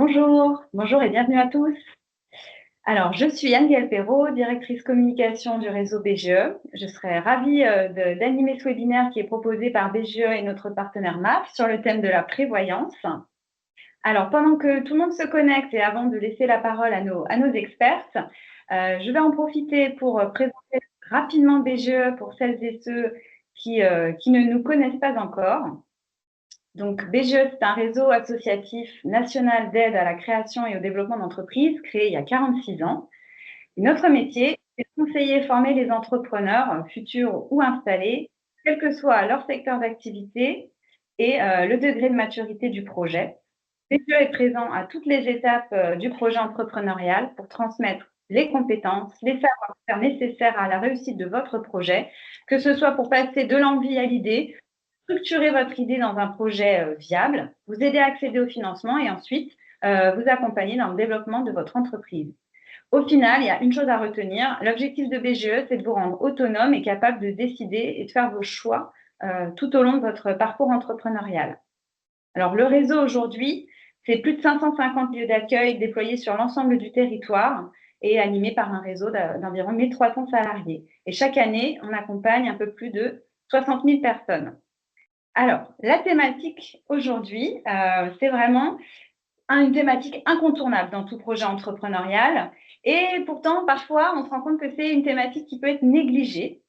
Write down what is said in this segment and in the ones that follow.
Bonjour et bienvenue à tous. Alors, je suis Anne-Gaëlle Perrault, directrice communication du réseau BGE. Je serais ravie d'animer ce webinaire qui est proposé par BGE et notre partenaire MAF sur le thème de la prévoyance. Alors, pendant que tout le monde se connecte et avant de laisser la parole à nos experts, je vais en profiter pour présenter rapidement BGE pour celles et ceux qui ne nous connaissent pas encore. Donc, BGE, c'est un réseau associatif national d'aide à la création et au développement d'entreprises créé il y a 46 ans. Et notre métier, c'est de conseiller et former les entrepreneurs, futurs ou installés, quel que soit leur secteur d'activité et le degré de maturité du projet. BGE est présent à toutes les étapes du projet entrepreneurial pour transmettre les compétences, les savoir-faire nécessaires à la réussite de votre projet, que ce soit pour passer de l'envie à l'idée, structurer votre idée dans un projet viable, vous aider à accéder au financement et ensuite vous accompagner dans le développement de votre entreprise. Au final, il y a une chose à retenir. L'objectif de BGE, c'est de vous rendre autonome et capable de décider et de faire vos choix tout au long de votre parcours entrepreneurial. Alors, le réseau aujourd'hui, c'est plus de 550 lieux d'accueil déployés sur l'ensemble du territoire et animé par un réseau d'environ 1300 salariés. Et chaque année, on accompagne un peu plus de 60 000 personnes. Alors, la thématique aujourd'hui, c'est vraiment une thématique incontournable dans tout projet entrepreneurial. Et pourtant, parfois, on se rend compte que c'est une thématique qui peut être négligée.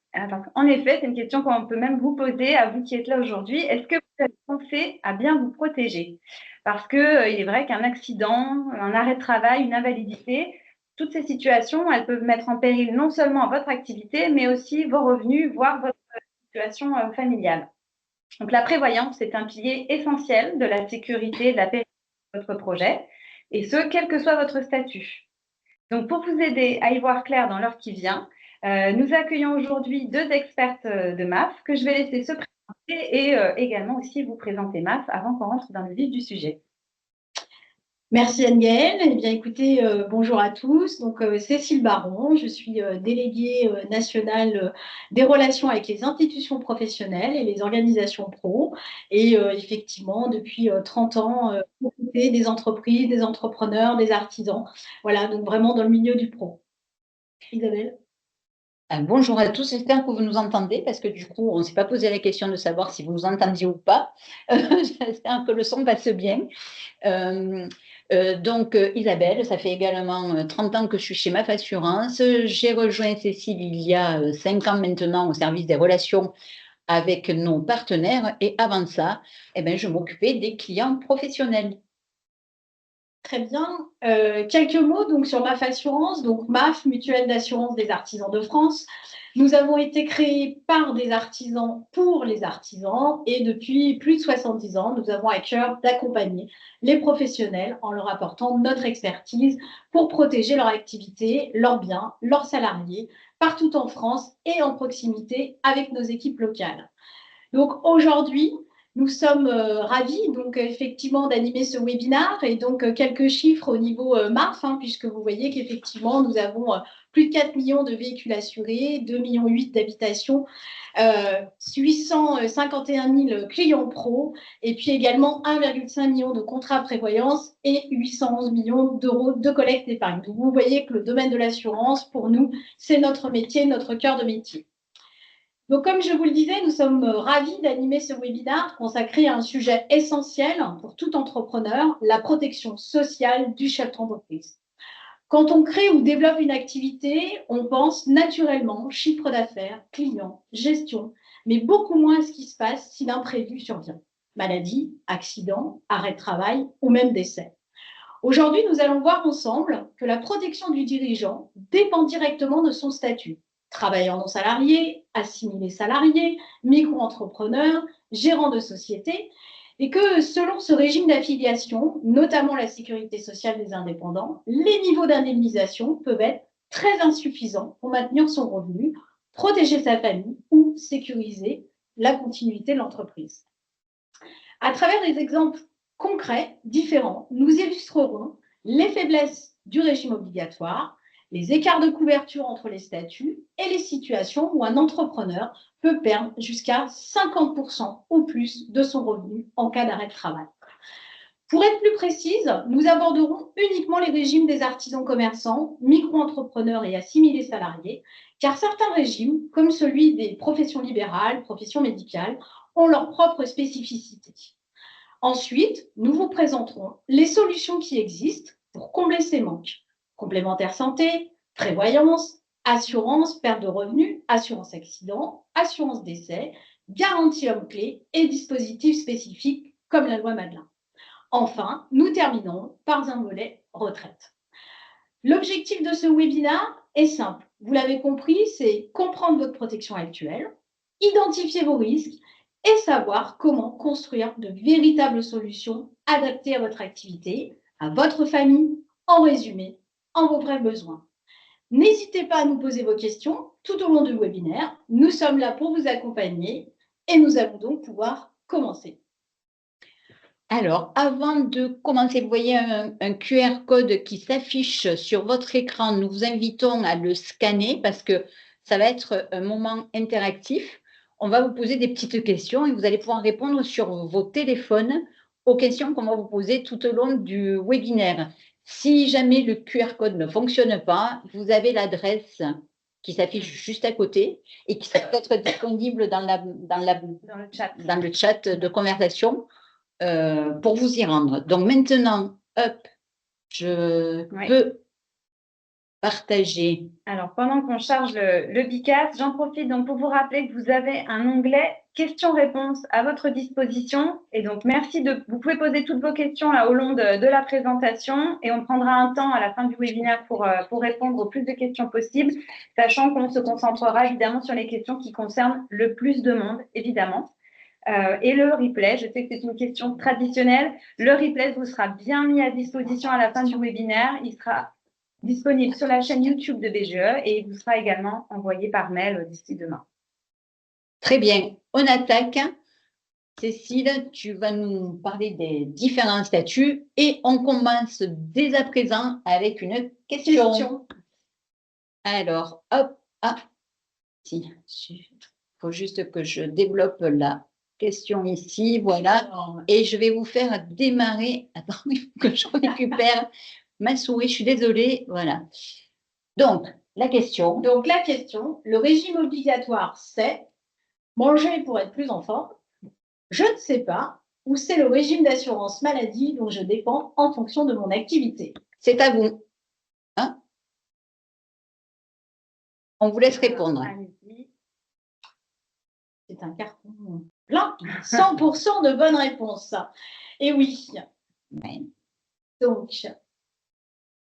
En effet, c'est une question qu'on peut même vous poser à vous qui êtes là aujourd'hui. Est-ce que vous avez pensé à bien vous protéger? Parce qu'il est vrai qu'un accident, un arrêt de travail, une invalidité, toutes ces situations, elles peuvent mettre en péril non seulement votre activité, mais aussi vos revenus, voire votre situation familiale. Donc, la prévoyance, c'est un pilier essentiel de la sécurité et de la pérennité de votre projet, et ce, quel que soit votre statut. Donc, pour vous aider à y voir clair dans l'heure qui vient, nous accueillons aujourd'hui deux expertes de MAF que je vais laisser se présenter et également aussi vous présenter MAF avant qu'on rentre dans le vif du sujet. Merci Anne-Gaëlle. Eh bien, écoutez, bonjour à tous. Donc, Cécile Baron, je suis déléguée nationale des relations avec les institutions professionnelles et les organisations pro. Et effectivement, depuis 30 ans, occupée des entreprises, des entrepreneurs, des artisans. Voilà, donc vraiment dans le milieu du pro. Isabelle? Bonjour à tous, j'espère que vous nous entendez parce que du coup, on ne s'est pas posé la question de savoir si vous nous entendiez ou pas. J'espère que le son passe bien. Isabelle, ça fait également 30 ans que je suis chez MAF Assurance. J'ai rejoint Cécile il y a 5 ans maintenant au service des relations avec nos partenaires et avant ça, je m'occupais des clients professionnels. Très bien. Quelques mots donc, sur MAF Assurance. Donc, MAF, Mutuelle d'assurance des artisans de France. Nous avons été créés par des artisans pour les artisans et depuis plus de 70 ans, nous avons à cœur d'accompagner les professionnels en leur apportant notre expertise pour protéger leur activité, leurs biens, leurs salariés, partout en France et en proximité avec nos équipes locales. Donc aujourd'hui, nous sommes ravis donc effectivement d'animer ce webinaire et donc quelques chiffres au niveau MAF, puisque vous voyez qu'effectivement nous avons plus de 4 millions de véhicules assurés, 2,8 millions d'habitations, 851 000 clients pro et puis également 1,5 million de contrats prévoyance et 811 millions d'euros de collecte d'épargne. Donc vous voyez que le domaine de l'assurance, pour nous, c'est notre métier, notre cœur de métier. Donc, comme je vous le disais, nous sommes ravis d'animer ce webinaire consacré à un sujet essentiel pour tout entrepreneur, la protection sociale du chef d'entreprise. Quand on crée ou développe une activité, on pense naturellement chiffre d'affaires, clients, gestion, mais beaucoup moins à ce qui se passe si l'imprévu survient. Maladie, accident, arrêt de travail ou même décès. Aujourd'hui, nous allons voir ensemble que la protection du dirigeant dépend directement de son statut. Travailleur non salarié, assimilé salarié, micro-entrepreneur, gérant de société, et que selon ce régime d'affiliation, notamment la sécurité sociale des indépendants, les niveaux d'indemnisation peuvent être très insuffisants pour maintenir son revenu, protéger sa famille ou sécuriser la continuité de l'entreprise. À travers des exemples concrets, différents, nous illustrerons les faiblesses du régime obligatoire, les écarts de couverture entre les statuts et les situations où un entrepreneur peut perdre jusqu'à 50% ou plus de son revenu en cas d'arrêt de travail. Pour être plus précise, nous aborderons uniquement les régimes des artisans commerçants, micro-entrepreneurs et assimilés salariés, car certains régimes, comme celui des professions libérales, professions médicales, ont leurs propres spécificités. Ensuite, nous vous présenterons les solutions qui existent pour combler ces manques. Complémentaire santé, prévoyance, assurance, perte de revenus, assurance accident, assurance décès, garantie homme-clé et dispositifs spécifiques comme la loi Madelin. Enfin, nous terminons par un volet retraite. L'objectif de ce webinaire est simple. Vous l'avez compris, c'est comprendre votre protection actuelle, identifier vos risques et savoir comment construire de véritables solutions adaptées à votre activité, à votre famille, en résumé, en vos vrais besoins. N'hésitez pas à nous poser vos questions tout au long du webinaire. Nous sommes là pour vous accompagner et nous allons donc pouvoir commencer. Alors, avant de commencer, vous voyez un QR code qui s'affiche sur votre écran. Nous vous invitons à le scanner parce que ça va être un moment interactif. On va vous poser des petites questions et vous allez pouvoir répondre sur vos téléphones aux questions qu'on va vous poser tout au long du webinaire. Si jamais le QR code ne fonctionne pas, vous avez l'adresse qui s'affiche juste à côté et qui sera peut-être disponible dans le chat de conversation. Pour vous y rendre. Donc maintenant, hop, je peux partager. Alors, pendant qu'on charge le BICAS, j'en profite donc pour vous rappeler que vous avez un onglet questions-réponses à votre disposition. Et donc, merci vous pouvez poser toutes vos questions là au long de la présentation et on prendra un temps à la fin du webinaire pour répondre au plus de questions possibles, sachant qu'on se concentrera évidemment sur les questions qui concernent le plus de monde, évidemment. Et le replay, je sais que c'est une question traditionnelle. Le replay vous sera bien mis à disposition à la fin du webinaire. Il sera disponible sur la chaîne YouTube de BGE et il vous sera également envoyé par mail d'ici demain. Très bien, on attaque. Cécile, tu vas nous parler des différents statuts et on commence dès à présent avec une question. Alors, hop, il faut juste que je développe la question ici, voilà, et je vais vous faire démarrer. Attends, il faut que je récupère ma souris, je suis désolée, voilà. Donc, la question, le régime obligatoire, c'est manger pour être plus en forme, je ne sais pas, ou c'est le régime d'assurance maladie dont je dépends en fonction de mon activité. C'est à vous. Hein? On vous laisse répondre. C'est un carton plein, 100% de bonnes réponses. Et oui. Ouais. Donc.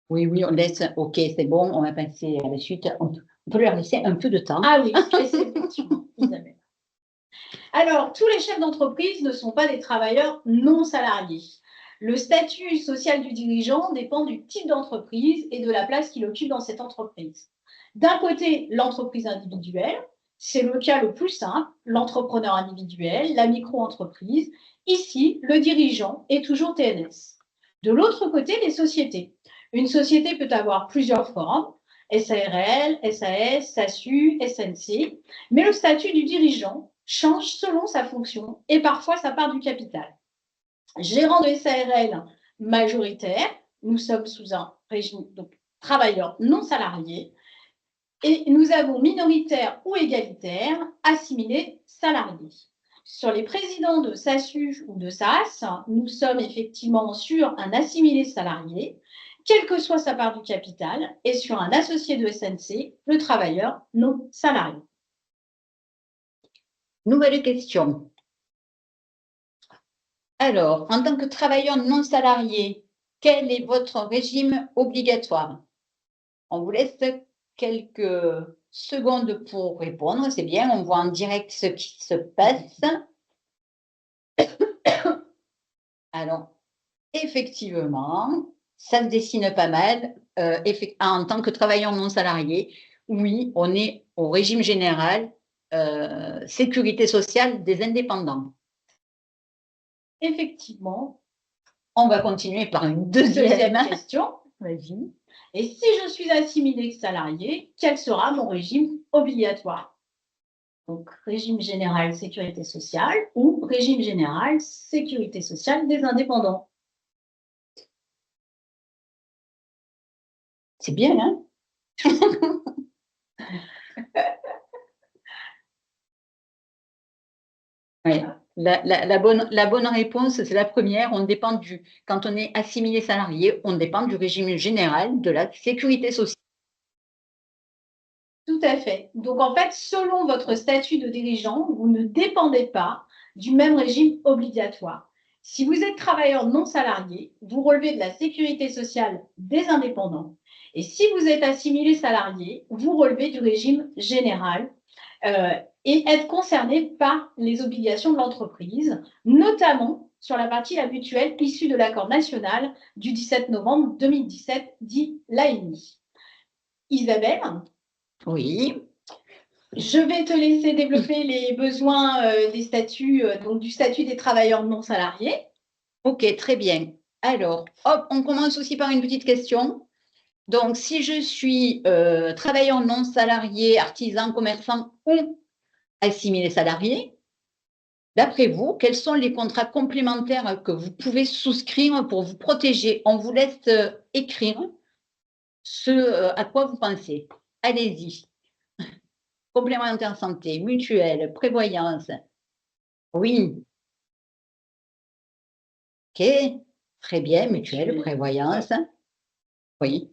Oui, on laisse. Ok, c'est bon, on va passer à la suite. On peut leur laisser un peu de temps. Ah oui, effectivement, Isabelle. Alors, tous les chefs d'entreprise ne sont pas des travailleurs non salariés. Le statut social du dirigeant dépend du type d'entreprise et de la place qu'il occupe dans cette entreprise. D'un côté, l'entreprise individuelle, c'est le cas le plus simple, l'entrepreneur individuel, la micro-entreprise. Ici, le dirigeant est toujours TNS. De l'autre côté, les sociétés. Une société peut avoir plusieurs formes, SARL, SAS, SASU, SNC, mais le statut du dirigeant change selon sa fonction et parfois sa part du capital. Gérant de SARL majoritaire, nous sommes sous un régime de travailleurs non salariés, et nous avons minoritaire ou égalitaire, assimilé salariés. Sur les présidents de SASU ou de SAS, nous sommes effectivement sur un assimilé salarié, quelle que soit sa part du capital, et sur un associé de SNC, le travailleur non salarié. Nouvelle question. Alors, en tant que travailleur non salarié, quel est votre régime obligatoire? On vous laisse quelques secondes pour répondre. C'est bien, on voit en direct ce qui se passe. Alors, effectivement, ça se dessine pas mal. En tant que travailleur non salarié, oui, on est au régime général, sécurité sociale des indépendants. Effectivement. On va continuer par une deuxième question. Vas-y. Et si je suis assimilé salarié, quel sera mon régime obligatoire? Donc, régime général sécurité sociale ou régime général sécurité sociale des indépendants. C'est bien, hein? Ouais. La bonne réponse, c'est la première. Quand on est assimilé salarié, on dépend du régime général de la sécurité sociale. Tout à fait. Donc, en fait, selon votre statut de dirigeant, vous ne dépendez pas du même régime obligatoire. Si vous êtes travailleur non salarié, vous relevez de la sécurité sociale des indépendants. Et si vous êtes assimilé salarié, vous relevez du régime général et êtes concerné par les obligations de l'entreprise, notamment sur la partie la mutuelle issue de l'accord national du 17 novembre 2017, dit l'ANI. Isabelle? Oui. Je vais te laisser développer les besoins des statuts, donc du statut des travailleurs non salariés. Ok, très bien. Alors, hop, on commence aussi par une petite question. Donc, si je suis travailleur non salarié, artisan, commerçant ou assimilé salarié, d'après vous, quels sont les contrats complémentaires que vous pouvez souscrire pour vous protéger? On vous laisse écrire ce à quoi vous pensez. Allez-y. Complémentaire santé, mutuelle, prévoyance. Oui. Ok. Très bien, mutuelle, prévoyance. Oui.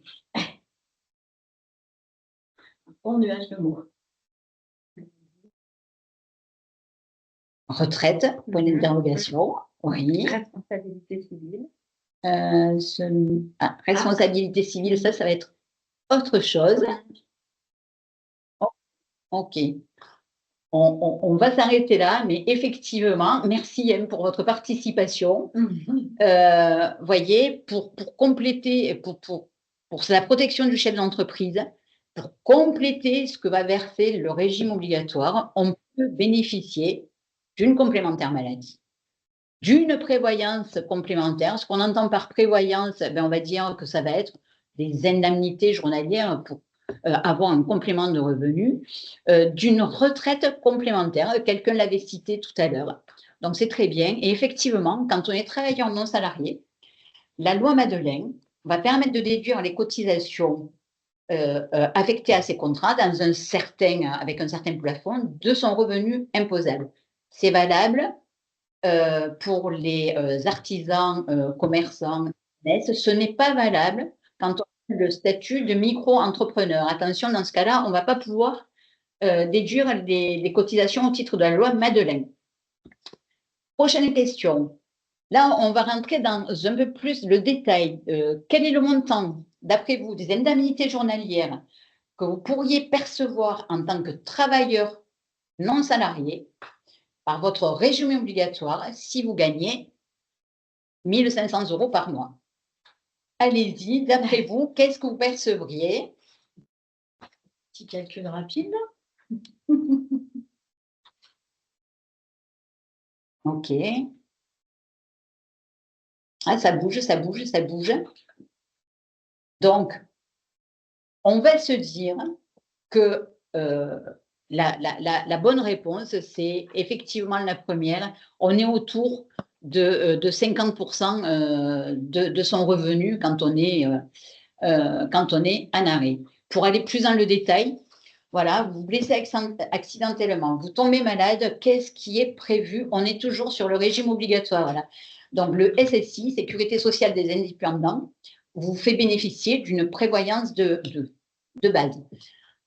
Bon nuage de mots. Retraite, point d'interrogation. Oui. Responsabilité civile. Responsabilité civile, ça va être autre chose. Oh, ok. On va s'arrêter là, mais effectivement, merci pour votre participation. Voyez, pour compléter, pour la protection du chef d'entreprise, pour compléter ce que va verser le régime obligatoire, on peut bénéficier d'une complémentaire maladie, d'une prévoyance complémentaire. Ce qu'on entend par prévoyance, on va dire que ça va être des indemnités journalières pour avoir un complément de revenu, d'une retraite complémentaire. Quelqu'un l'avait cité tout à l'heure. Donc, c'est très bien. Et effectivement, quand on est travailleur non salarié, la loi Madeleine va permettre de déduire les cotisations affectées à ces contrats avec un certain plafond de son revenu imposable. C'est valable pour les artisans, commerçants. Ce n'est pas valable quand on a le statut de micro-entrepreneur. Attention, dans ce cas-là, on ne va pas pouvoir déduire les cotisations au titre de la loi Madeleine. Prochaine question. Là, on va rentrer dans un peu plus le détail. Quel est le montant, d'après vous, des indemnités journalières que vous pourriez percevoir en tant que travailleur non salarié par votre régime obligatoire si vous gagnez 1 500 € par mois? Allez-y, d'après vous, qu'est-ce que vous percevriez? Petit calcul rapide. Ok. Ah, ça bouge, ça bouge, ça bouge. Donc, on va se dire que la bonne réponse, c'est effectivement la première. On est autour de 50% de son revenu quand on est en arrêt. Pour aller plus dans le détail, voilà, vous vous blessez accidentellement, vous tombez malade, qu'est-ce qui est prévu? On est toujours sur le régime obligatoire. Voilà. Donc, le SSI, Sécurité sociale des indépendants, vous fait bénéficier d'une prévoyance de base.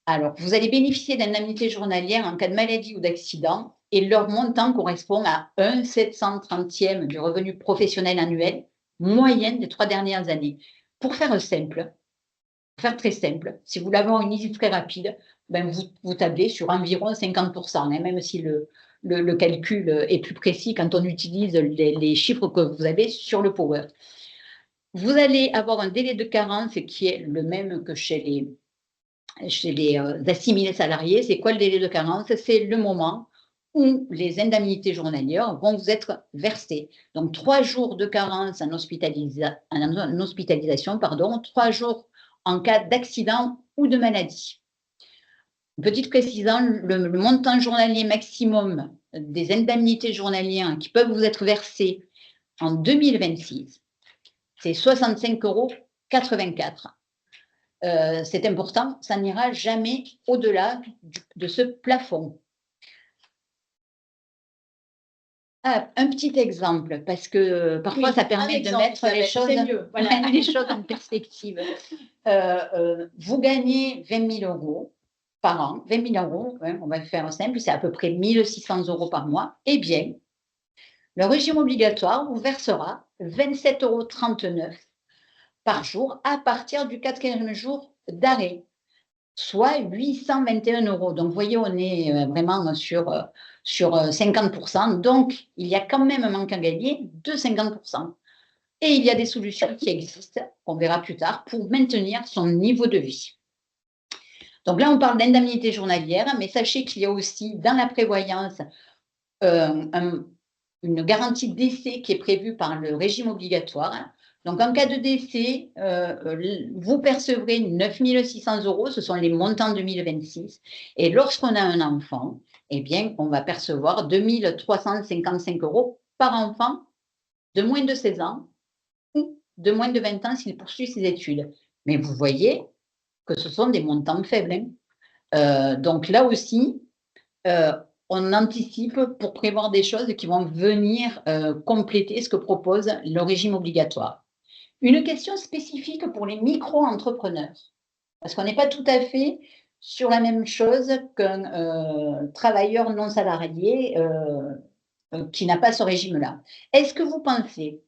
Alors, vous allez bénéficier d'indemnités journalières en cas de maladie ou d'accident et leur montant correspond à 1/730e du revenu professionnel annuel moyenne des 3 dernières années. Pour faire simple, très simple, si vous voulez avoir une idée très rapide, vous tablez sur environ 50%, même si le calcul est plus précis quand on utilise les chiffres que vous avez sur le Power. Vous allez avoir un délai de carence qui est le même que chez les assimilés salariés. C'est quoi le délai de carence? C'est le moment où les indemnités journalières vont vous être versées. Donc, 3 jours de carence en hospitalisation, 3 jours en cas d'accident ou de maladie. Petite précision, le montant journalier maximum des indemnités journalières qui peuvent vous être versées en 2026, c'est 65,84 €. c'est important, ça n'ira jamais au-delà de ce plafond. Un petit exemple, parce que parfois Oui, ça permet de mettre les choses, voilà. les choses en perspective. Vous gagnez 20 000 euros par an, 20 000 euros, hein, on va faire simple, c'est à peu près 1 600 euros par mois. Eh bien, le régime obligatoire vous versera 27,39 € par jour à partir du 4e jour d'arrêt, soit 821 €. Donc, vous voyez, on est vraiment sur 50%. Donc, il y a quand même un manque à gagner de 50%. Et il y a des solutions qui existent, on verra plus tard, pour maintenir son niveau de vie. Donc là, on parle d'indemnité journalière, mais sachez qu'il y a aussi dans la prévoyance une garantie de décès qui est prévue par le régime obligatoire. Donc, en cas de décès, vous percevrez 9 600 €, ce sont les montants 2026. Et lorsqu'on a un enfant, eh bien, on va percevoir 2 355 € par enfant de moins de 16 ans ou de moins de 20 ans s'il poursuit ses études. Mais vous voyez que ce sont des montants faibles, hein. Donc là aussi, on anticipe pour prévoir des choses qui vont venir compléter ce que propose le régime obligatoire. Une question spécifique pour les micro-entrepreneurs, parce qu'on n'est pas tout à fait sur la même chose qu'un travailleur non salarié qui n'a pas ce régime-là. Est-ce que vous pensez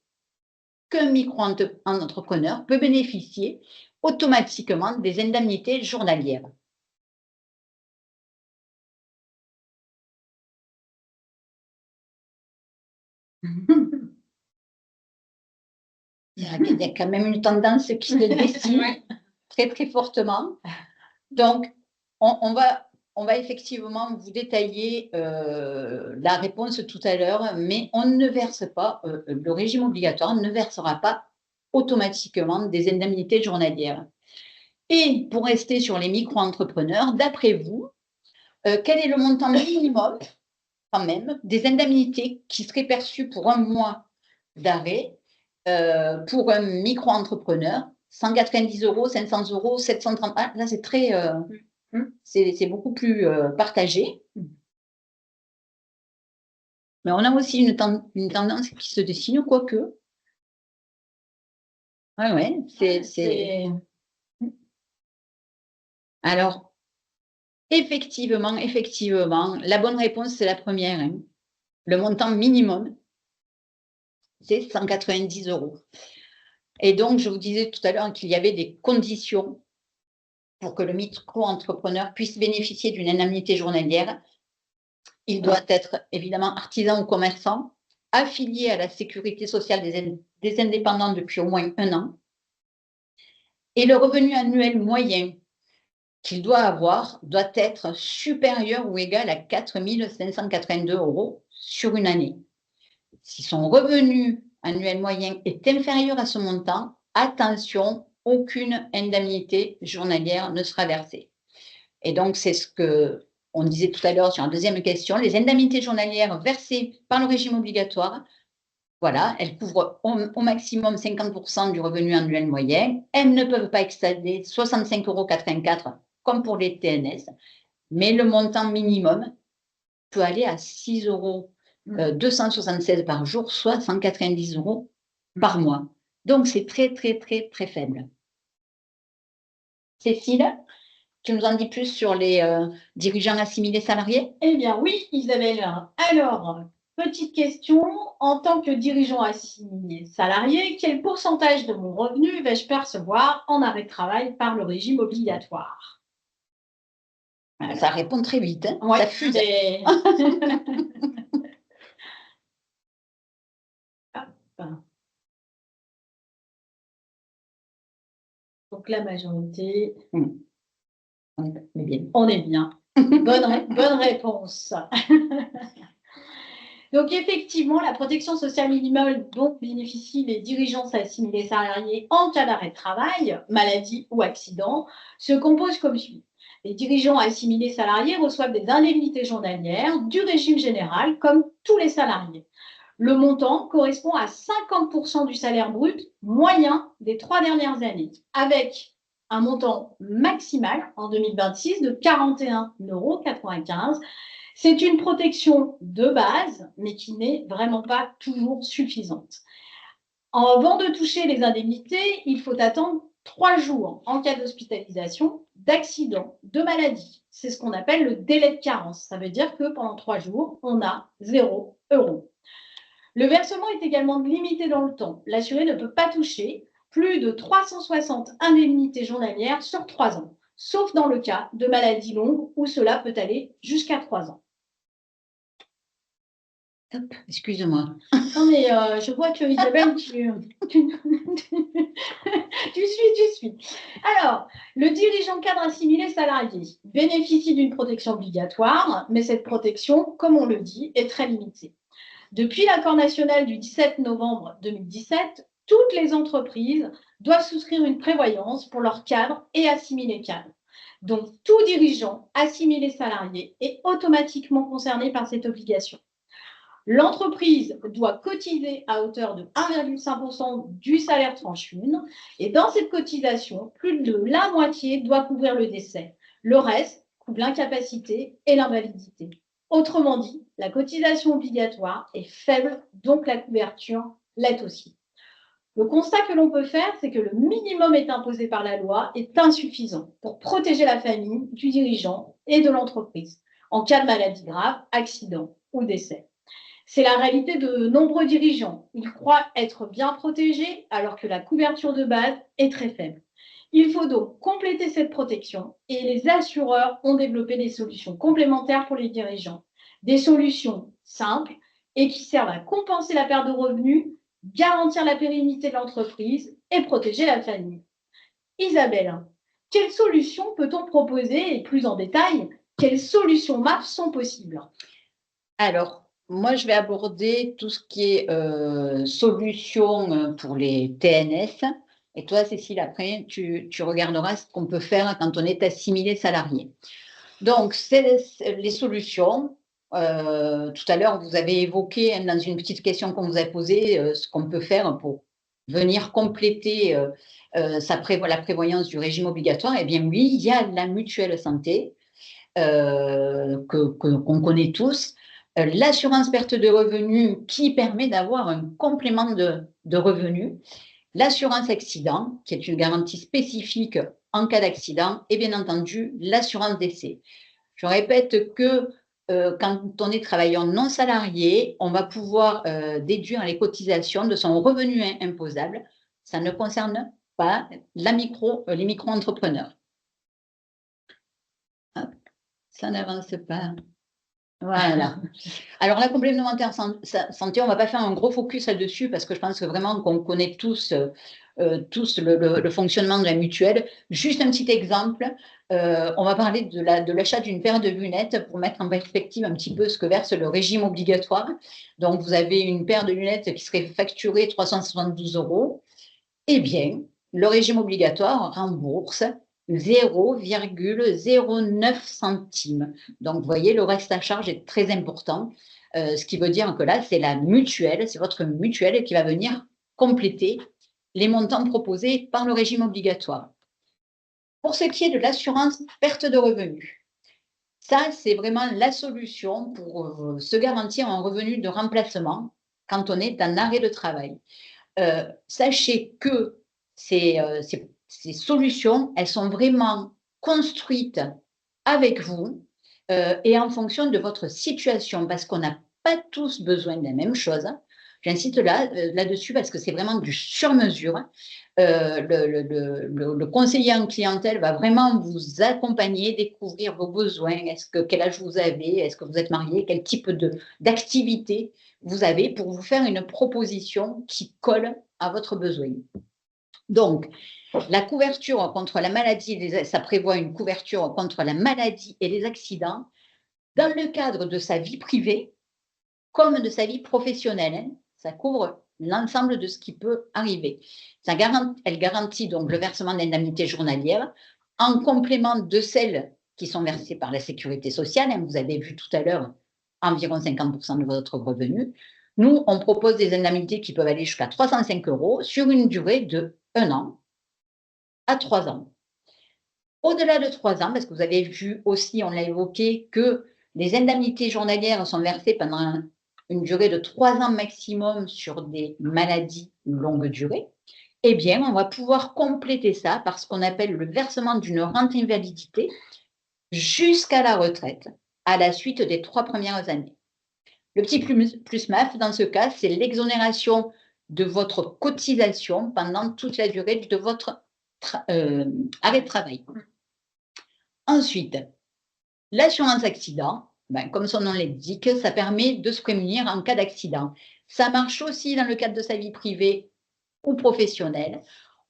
qu'un micro-entrepreneur peut bénéficier automatiquement des indemnités journalières? Il y a quand même une tendance qui se dessine très, très fortement. Donc, on va effectivement vous détailler la réponse tout à l'heure, mais on ne verse pas, le régime obligatoire ne versera pas automatiquement des indemnités journalières. Et pour rester sur les micro-entrepreneurs, d'après vous, quel est le montant minimum, quand même, des indemnités qui seraient perçues pour un mois d'arrêt pour un micro-entrepreneur? 190 €, 500 €, 730 €. Ah, là, c'est très, c'est beaucoup plus partagé. Mais on a aussi une tendance qui se dessine, quoique. Ouais, c'est. Alors, effectivement, la bonne réponse, c'est la première, hein. Le montant minimum, c'est 190 €. Et donc, je vous disais tout à l'heure qu'il y avait des conditions pour que le micro-entrepreneur puisse bénéficier d'une indemnité journalière. Il doit être évidemment artisan ou commerçant, affilié à la sécurité sociale des indépendants depuis au moins 1 an. Et le revenu annuel moyen qu'il doit avoir doit être supérieur ou égal à 4 582 € sur une année. Si son revenu annuel moyen est inférieur à ce montant, attention, aucune indemnité journalière ne sera versée. Et donc, c'est ce qu'on disait tout à l'heure sur la deuxième question. Les indemnités journalières versées par le régime obligatoire, voilà, elles couvrent au maximum 50% du revenu annuel moyen. Elles ne peuvent pas excéder 65,84 € comme pour les TNS, mais le montant minimum peut aller à 6,276 € par jour, soit 190 € par mois. Donc, c'est très, très, très, très faible. Cécile, tu nous en dis plus sur les dirigeants assimilés salariés? Eh bien oui, Isabelle. Alors, petite question, en tant que dirigeant assimilé salarié, quel pourcentage de mon revenu vais-je percevoir en arrêt de travail par le régime obligatoire? Ça répond très vite, hein, Ouais, ça fuse. Donc la majorité, On est bien. on est bien. Bonne réponse. Donc effectivement, la protection sociale minimale dont bénéficient les dirigeants assimilés salariés en cas d'arrêt de travail, maladie ou accident, se compose comme suit. Les dirigeants assimilés salariés reçoivent des indemnités journalières du régime général comme tous les salariés. Le montant correspond à 50% du salaire brut moyen des 3 dernières années, avec un montant maximal en 2026 de 41,95 €. C'est une protection de base, mais qui n'est vraiment pas toujours suffisante. Avant de toucher les indemnités, il faut attendre 3 jours en cas d'hospitalisation, d'accident, de maladie. C'est ce qu'on appelle le délai de carence. Ça veut dire que pendant 3 jours, on a 0 €. Le versement est également limité dans le temps. L'assuré ne peut pas toucher plus de 360 indemnités journalières sur 3 ans, sauf dans le cas de maladies longues où cela peut aller jusqu'à 3 ans. Hop, excuse-moi. Non, mais je vois que Isabelle, tu suis. Alors, le dirigeant cadre assimilé salarié bénéficie d'une protection obligatoire, mais cette protection, comme on le dit, est très limitée. Depuis l'accord national du 17 novembre 2017, toutes les entreprises doivent souscrire une prévoyance pour leurs cadres et assimilés cadres. Donc, tout dirigeant assimilé salarié est automatiquement concerné par cette obligation. L'entreprise doit cotiser à hauteur de 1,5% du salaire tranche 1 et dans cette cotisation, plus de la moitié doit couvrir le décès. Le reste couvre l'incapacité et l'invalidité. Autrement dit, la cotisation obligatoire est faible, donc la couverture l'est aussi. Le constat que l'on peut faire, c'est que le minimum est imposé par la loi est insuffisant pour protéger la famille du dirigeant et de l'entreprise en cas de maladie grave, accident ou décès. C'est la réalité de nombreux dirigeants. Ils croient être bien protégés alors que la couverture de base est très faible. Il faut donc compléter cette protection et les assureurs ont développé des solutions complémentaires pour les dirigeants. Des solutions simples et qui servent à compenser la perte de revenus, garantir la pérennité de l'entreprise et protéger la famille. Isabelle, quelles solutions peut-on proposer et plus en détail, quelles solutions MAF sont possibles? Alors, moi, je vais aborder tout ce qui est solution pour les TNS. Et toi, Cécile, après, tu regarderas ce qu'on peut faire quand on est assimilé salarié. Donc, les solutions. Tout à l'heure, vous avez évoqué dans une petite question qu'on vous a posée ce qu'on peut faire pour venir compléter la prévoyance du régime obligatoire. Eh bien, oui, il y a la mutuelle santé qu'on connaît tous. L'assurance perte de revenus qui permet d'avoir un complément de revenus, l'assurance accident qui est une garantie spécifique en cas d'accident et bien entendu l'assurance décès. Je répète que quand on est travailleur non salarié, on va pouvoir déduire les cotisations de son revenu imposable. Ça ne concerne pas les micro-entrepreneurs. Ça n'avance pas. Voilà. Alors, la complémentaire santé, on ne va pas faire un gros focus là-dessus parce que je pense que vraiment qu'on connaît tous le fonctionnement de la mutuelle. Juste un petit exemple, on va parler de l'achat d'une paire de lunettes pour mettre en perspective un petit peu ce que verse le régime obligatoire. Donc, vous avez une paire de lunettes qui serait facturée 372 €. Eh bien, le régime obligatoire rembourse 0,09 centimes. Donc, vous voyez, le reste à charge est très important, ce qui veut dire que là, c'est la mutuelle, c'est votre mutuelle qui va venir compléter les montants proposés par le régime obligatoire. Pour ce qui est de l'assurance perte de revenus, ça, c'est vraiment la solution pour se garantir un revenu de remplacement quand on est en arrêt de travail. Sachez que ces solutions, elles sont vraiment construites avec vous et en fonction de votre situation, parce qu'on n'a pas tous besoin de la même chose. J'insiste là-dessus parce que c'est vraiment du sur-mesure. Le conseiller en clientèle va vraiment vous accompagner, découvrir vos besoins. Quel âge vous avez? Est-ce que vous êtes marié? Quel type d'activité vous avez pour vous faire une proposition qui colle à votre besoin. Donc, la couverture contre la maladie, ça prévoit une couverture contre la maladie et les accidents dans le cadre de sa vie privée comme de sa vie professionnelle. Hein. Ça couvre l'ensemble de ce qui peut arriver. Elle garantit donc le versement d'indemnités journalières en complément de celles qui sont versées par la sécurité sociale. Hein. Vous avez vu tout à l'heure environ 50% de votre revenu. Nous, on propose des indemnités qui peuvent aller jusqu'à 305 € sur une durée de 1 an à 3 ans. Au-delà de 3 ans, parce que vous avez vu aussi, on l'a évoqué, que les indemnités journalières sont versées pendant une durée de 3 ans maximum sur des maladies longue durée, eh bien, on va pouvoir compléter ça par ce qu'on appelle le versement d'une rente invalidité jusqu'à la retraite, à la suite des 3 premières années. Le petit plus MAF, dans ce cas, c'est l'exonération de votre cotisation pendant toute la durée de votre arrêt de travail. Ensuite, l'assurance accident, comme son nom l'indique, ça permet de se prémunir en cas d'accident. Ça marche aussi dans le cadre de sa vie privée ou professionnelle.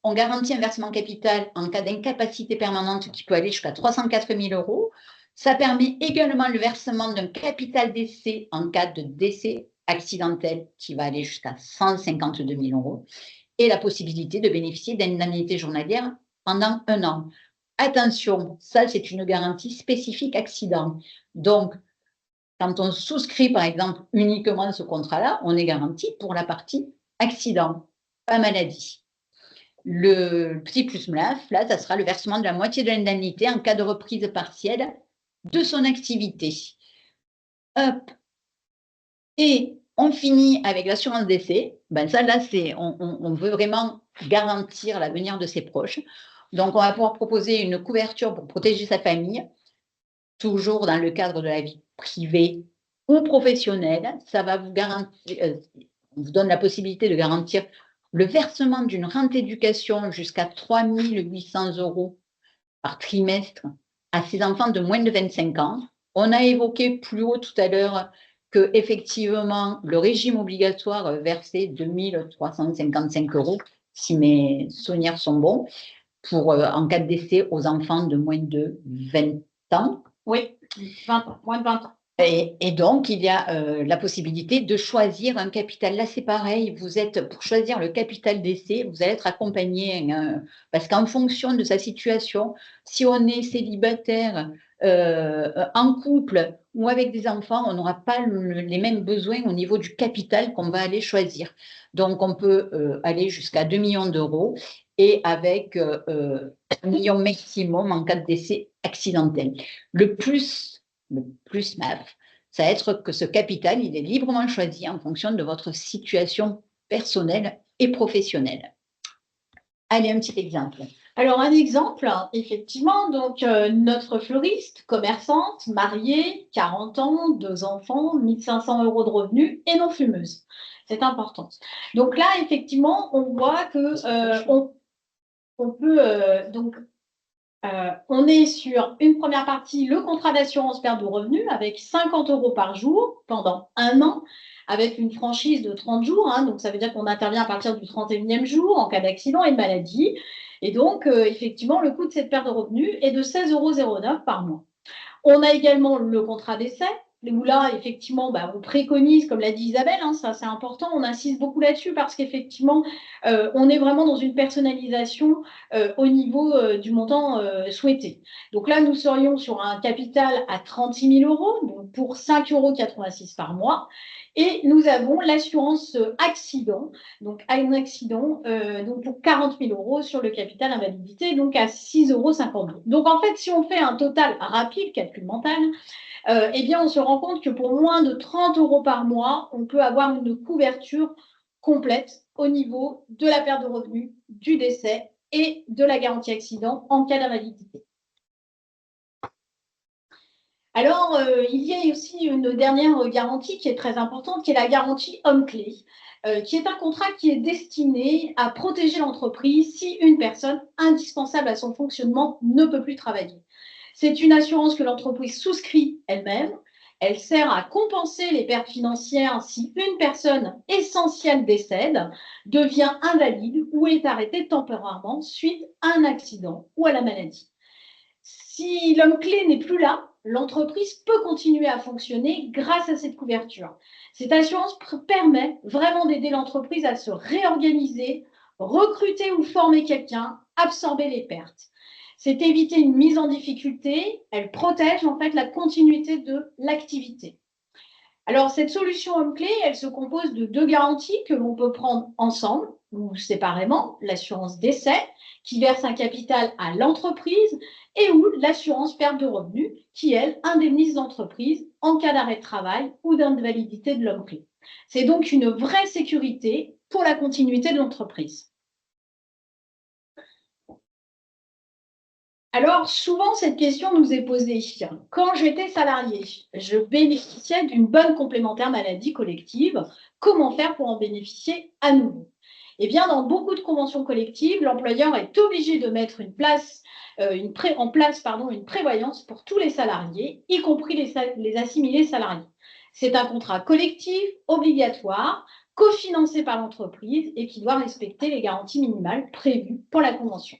On garantit un versement capital en cas d'incapacité permanente qui peut aller jusqu'à 304 000 €. Ça permet également le versement d'un capital décès en cas de décès accidentel qui va aller jusqu'à 152 000 € et la possibilité de bénéficier d'indemnités journalières pendant 1 an. Attention, ça c'est une garantie spécifique accident. Donc, quand on souscrit par exemple uniquement ce contrat-là, on est garanti pour la partie accident, pas maladie. Le petit plus MLAF, là, ça sera le versement de la moitié de l'indemnité en cas de reprise partielle de son activité. Hop. Et on finit avec l'assurance décès. Ça, là, on veut vraiment garantir l'avenir de ses proches. Donc, on va pouvoir proposer une couverture pour protéger sa famille, toujours dans le cadre de la vie privée ou professionnelle. Ça va vous garantir, on vous donne la possibilité de garantir le versement d'une rente éducation jusqu'à 3 800 € par trimestre à ses enfants de moins de 25 ans. On a évoqué plus haut tout à l'heure que effectivement le régime obligatoire versait 2 355 €, si mes souvenirs sont bons, pour en cas de décès aux enfants de moins de 20 ans. Oui, 20 ans, moins de 20 ans. Et donc, il y a la possibilité de choisir un capital. Là, c'est pareil, pour choisir le capital décès, vous allez être accompagné, parce qu'en fonction de sa situation, si on est célibataire, en couple ou avec des enfants, on n'aura pas les mêmes besoins au niveau du capital qu'on va aller choisir. Donc, on peut aller jusqu'à 2 millions d'euros et avec 1 million maximum en cas de décès accidentel. Le plus MAF, ça va être que ce capital, il est librement choisi en fonction de votre situation personnelle et professionnelle. Allez, un petit exemple. Alors, un exemple, effectivement, donc notre fleuriste, commerçante, mariée, 40 ans, 2 enfants, 1 500 € de revenus et non fumeuse. C'est important. Donc là, effectivement, on voit que on peut on est sur une première partie, le contrat d'assurance perte de revenus avec 50 € par jour pendant 1 an, avec une franchise de 30 jours. Donc, ça veut dire qu'on intervient à partir du 31e jour en cas d'accident et de maladie. Et donc, effectivement, le coût de cette perte de revenus est de 16,09 € par mois. On a également le contrat d'essai, où là, effectivement, on préconise, comme l'a dit Isabelle, ça c'est important, on insiste beaucoup là-dessus parce qu'effectivement, on est vraiment dans une personnalisation au niveau du montant souhaité. Donc là, nous serions sur un capital à 36 000 €, donc pour 5,86 € par mois. Et nous avons l'assurance accident, donc un accident donc pour 40 000 € sur le capital invalidité, donc à 6,52 €. Donc en fait, si on fait un total rapide, calcul mental, eh bien on se rend compte que pour moins de 30 € par mois, on peut avoir une couverture complète au niveau de la perte de revenus, du décès et de la garantie accident en cas d'invalidité. Alors, il y a aussi une dernière garantie qui est très importante, qui est la garantie homme-clé, qui est un contrat qui est destiné à protéger l'entreprise si une personne indispensable à son fonctionnement ne peut plus travailler. C'est une assurance que l'entreprise souscrit elle-même. Elle sert à compenser les pertes financières si une personne essentielle décède, devient invalide ou est arrêtée temporairement suite à un accident ou à la maladie. Si l'homme clé n'est plus là, l'entreprise peut continuer à fonctionner grâce à cette couverture. Cette assurance permet vraiment d'aider l'entreprise à se réorganiser, recruter ou former quelqu'un, absorber les pertes. C'est éviter une mise en difficulté, elle protège en fait la continuité de l'activité. Alors, cette solution homme-clé, elle se compose de 2 garanties que l'on peut prendre ensemble. ou séparément l'assurance décès, qui verse un capital à l'entreprise, et ou l'assurance perte de revenus, qui, elle, indemnise l'entreprise en cas d'arrêt de travail ou d'invalidité de l'homme pris. C'est donc une vraie sécurité pour la continuité de l'entreprise. Alors, souvent, cette question nous est posée. Quand j'étais salarié, je bénéficiais d'une bonne complémentaire maladie collective. Comment faire pour en bénéficier à nouveau? Eh bien, dans beaucoup de conventions collectives, l'employeur est obligé de mettre en place une prévoyance pour tous les salariés, y compris les assimilés salariés. C'est un contrat collectif obligatoire, cofinancé par l'entreprise et qui doit respecter les garanties minimales prévues pour la convention.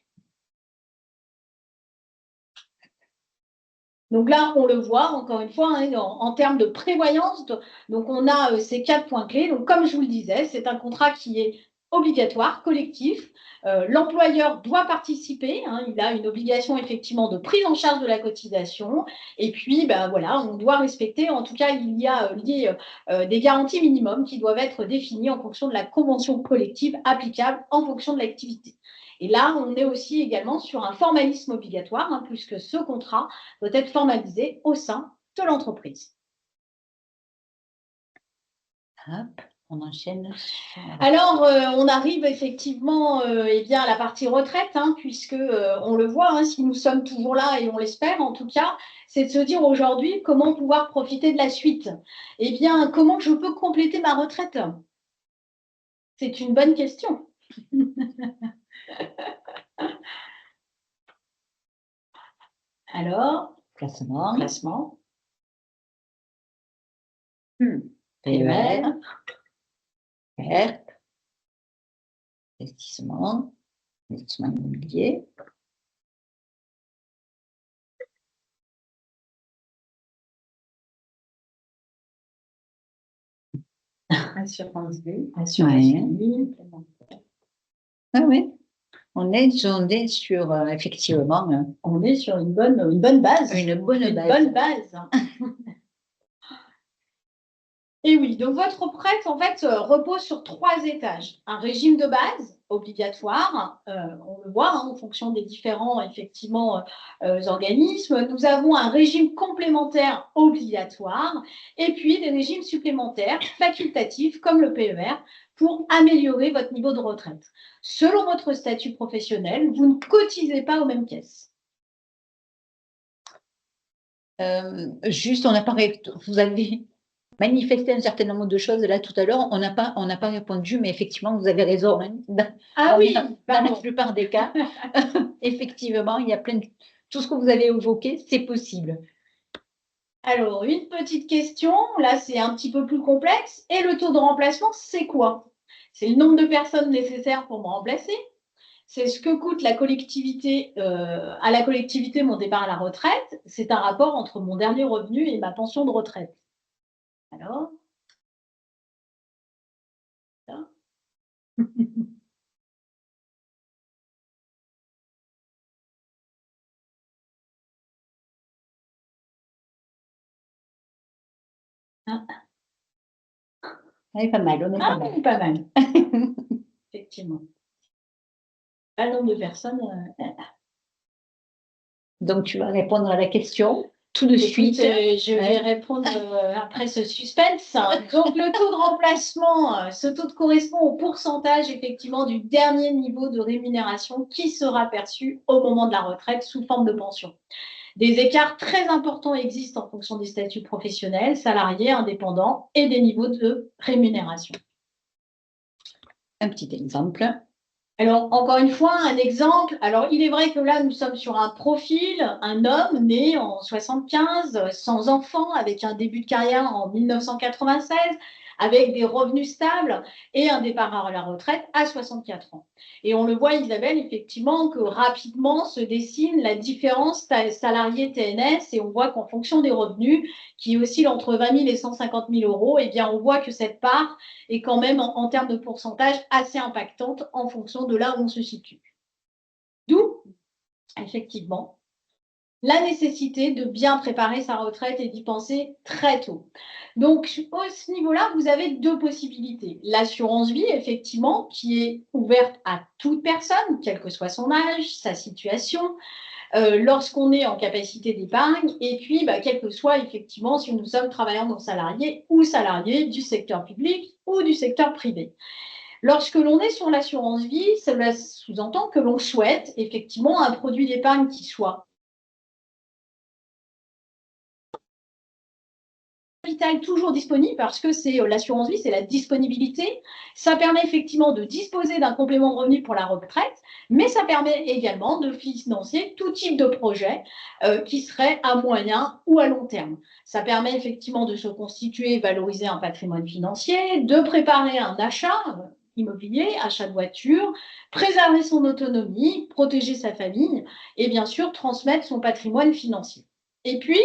Donc là, on le voit, encore une fois, hein, en termes de prévoyance. Donc, on a ces 4 points clés. Donc, comme je vous le disais, c'est un contrat qui est obligatoire, collectif. L'employeur doit participer. Hein, il a une obligation, effectivement, de prise en charge de la cotisation. Et puis, ben, voilà, on doit respecter. En tout cas, il y a des garanties minimums qui doivent être définies en fonction de la convention collective applicable en fonction de l'activité. Et là, on est aussi également sur un formalisme obligatoire, hein, puisque ce contrat doit être formalisé au sein de l'entreprise. Hop, on enchaîne. Alors, on arrive effectivement eh bien, à la partie retraite, hein, puisque on le voit, hein, si nous sommes toujours là, et on l'espère en tout cas, c'est de se dire aujourd'hui comment pouvoir profiter de la suite. Eh bien, comment je peux compléter ma retraite? C'est une bonne question. Alors, Classement. classement. PER. PER. Investissement. Investissement immobilier. Assurance vie. Assurance vie. Ah oui. On est sur, effectivement, on est sur une bonne base. Une bonne base. Et oui, donc votre retraite, en fait, repose sur 3 étages. Un régime de base obligatoire, on le voit, hein, en fonction des différents, effectivement, organismes. Nous avons un régime complémentaire obligatoire et puis des régimes supplémentaires facultatifs, comme le PER, pour améliorer votre niveau de retraite. Selon votre statut professionnel, vous ne cotisez pas aux mêmes caisses. Juste, vous avez manifesté un certain nombre de choses là tout à l'heure. On n'a pas répondu, mais effectivement, vous avez raison. Hein, dans la plupart des cas, effectivement, il y a tout ce que vous avez évoqué, c'est possible. Alors, une petite question, là c'est un petit peu plus complexe. Et le taux de remplacement, c'est quoi? C'est le nombre de personnes nécessaires pour me remplacer. C'est ce que coûte la collectivité, à la collectivité mon départ à la retraite. C'est un rapport entre mon dernier revenu et ma pension de retraite. Alors On est pas mal, on est pas mal. On est pas mal. Effectivement. Pas le nombre de personnes. Donc, tu vas répondre à la question tout de suite. Je vais répondre après ce suspense. Donc, le taux de remplacement, ce taux correspond au pourcentage, effectivement, du dernier niveau de rémunération qui sera perçu au moment de la retraite sous forme de pension. Des écarts très importants existent en fonction des statuts professionnels, salariés, indépendants et des niveaux de rémunération. Un petit exemple. Alors, encore une fois, un exemple. Alors, il est vrai que là, nous sommes sur un profil, un homme né en 75, sans enfant, avec un début de carrière en 1996, avec des revenus stables et un départ à la retraite à 64 ans. Et on le voit, Isabelle, effectivement, que rapidement se dessine la différence salarié-TNS et on voit qu'en fonction des revenus, qui oscillent entre 20 000 et 150 000 euros, eh bien, on voit que cette part est quand même, en termes de pourcentage, assez impactante en fonction de là où on se situe. D'où, effectivement, la nécessité de bien préparer sa retraite et d'y penser très tôt. Donc, à ce niveau-là, vous avez deux possibilités. L'assurance vie, effectivement, qui est ouverte à toute personne, quel que soit son âge, sa situation, lorsqu'on est en capacité d'épargne, et puis, quel que soit, effectivement, si nous sommes travailleurs non salariés ou salariés du secteur public ou du secteur privé. Lorsque l'on est sur l'assurance vie, cela sous-entend que l'on souhaite effectivement un produit d'épargne qui soit capital toujours disponible, parce que c'est l'assurance vie, c'est la disponibilité. Ça permet effectivement de disposer d'un complément de revenu pour la retraite, mais ça permet également de financer tout type de projet qui serait à moyen ou à long terme. Ça permet effectivement de se constituer, valoriser un patrimoine financier, de préparer un achat immobilier, achat de voiture, préserver son autonomie, protéger sa famille et bien sûr transmettre son patrimoine financier. Et puis,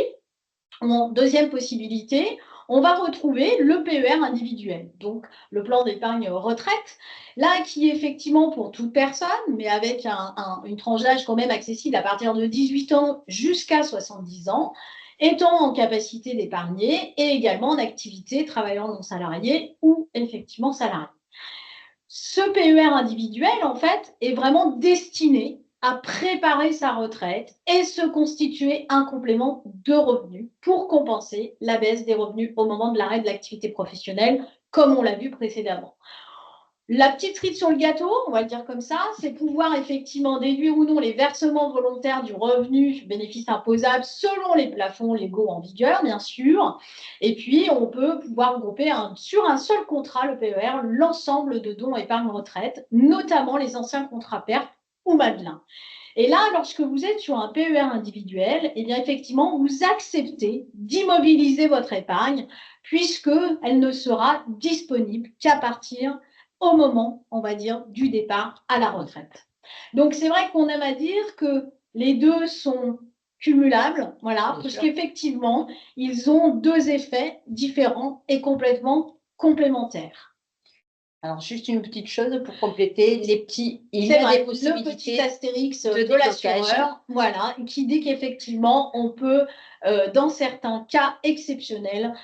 en deuxième possibilité, on va retrouver le PER individuel, donc le plan d'épargne retraite, là qui est effectivement pour toute personne, mais avec une tranche d'âge quand même accessible à partir de 18 ans jusqu'à 70 ans, étant en capacité d'épargner et également en activité travaillant non salarié ou effectivement salarié. Ce PER individuel, en fait, est vraiment destiné à préparer sa retraite et se constituer un complément de revenus pour compenser la baisse des revenus au moment de l'arrêt de l'activité professionnelle, comme on l'a vu précédemment. La petite cerise sur le gâteau, on va le dire comme ça, c'est pouvoir effectivement déduire ou non les versements volontaires du revenu bénéfice imposable selon les plafonds légaux en vigueur, bien sûr. Et puis, on peut pouvoir grouper sur un seul contrat, le PER, l'ensemble de dons épargne retraite, notamment les anciens contrats perte ou Madelin. Et là, lorsque vous êtes sur un PER individuel, eh bien, effectivement, vous acceptez d'immobiliser votre épargne puisqu'elle ne sera disponible qu'à partir au moment, on va dire, du départ à la retraite. Donc, c'est vrai qu'on aime à dire que les deux sont cumulables, voilà, parce qu'effectivement, ils ont deux effets différents et complètement complémentaires. Alors, juste une petite chose pour compléter, il y a des possibilités. Le petit astérix de l'assureur, voilà, qui dit qu'effectivement, on peut, dans certains cas exceptionnels,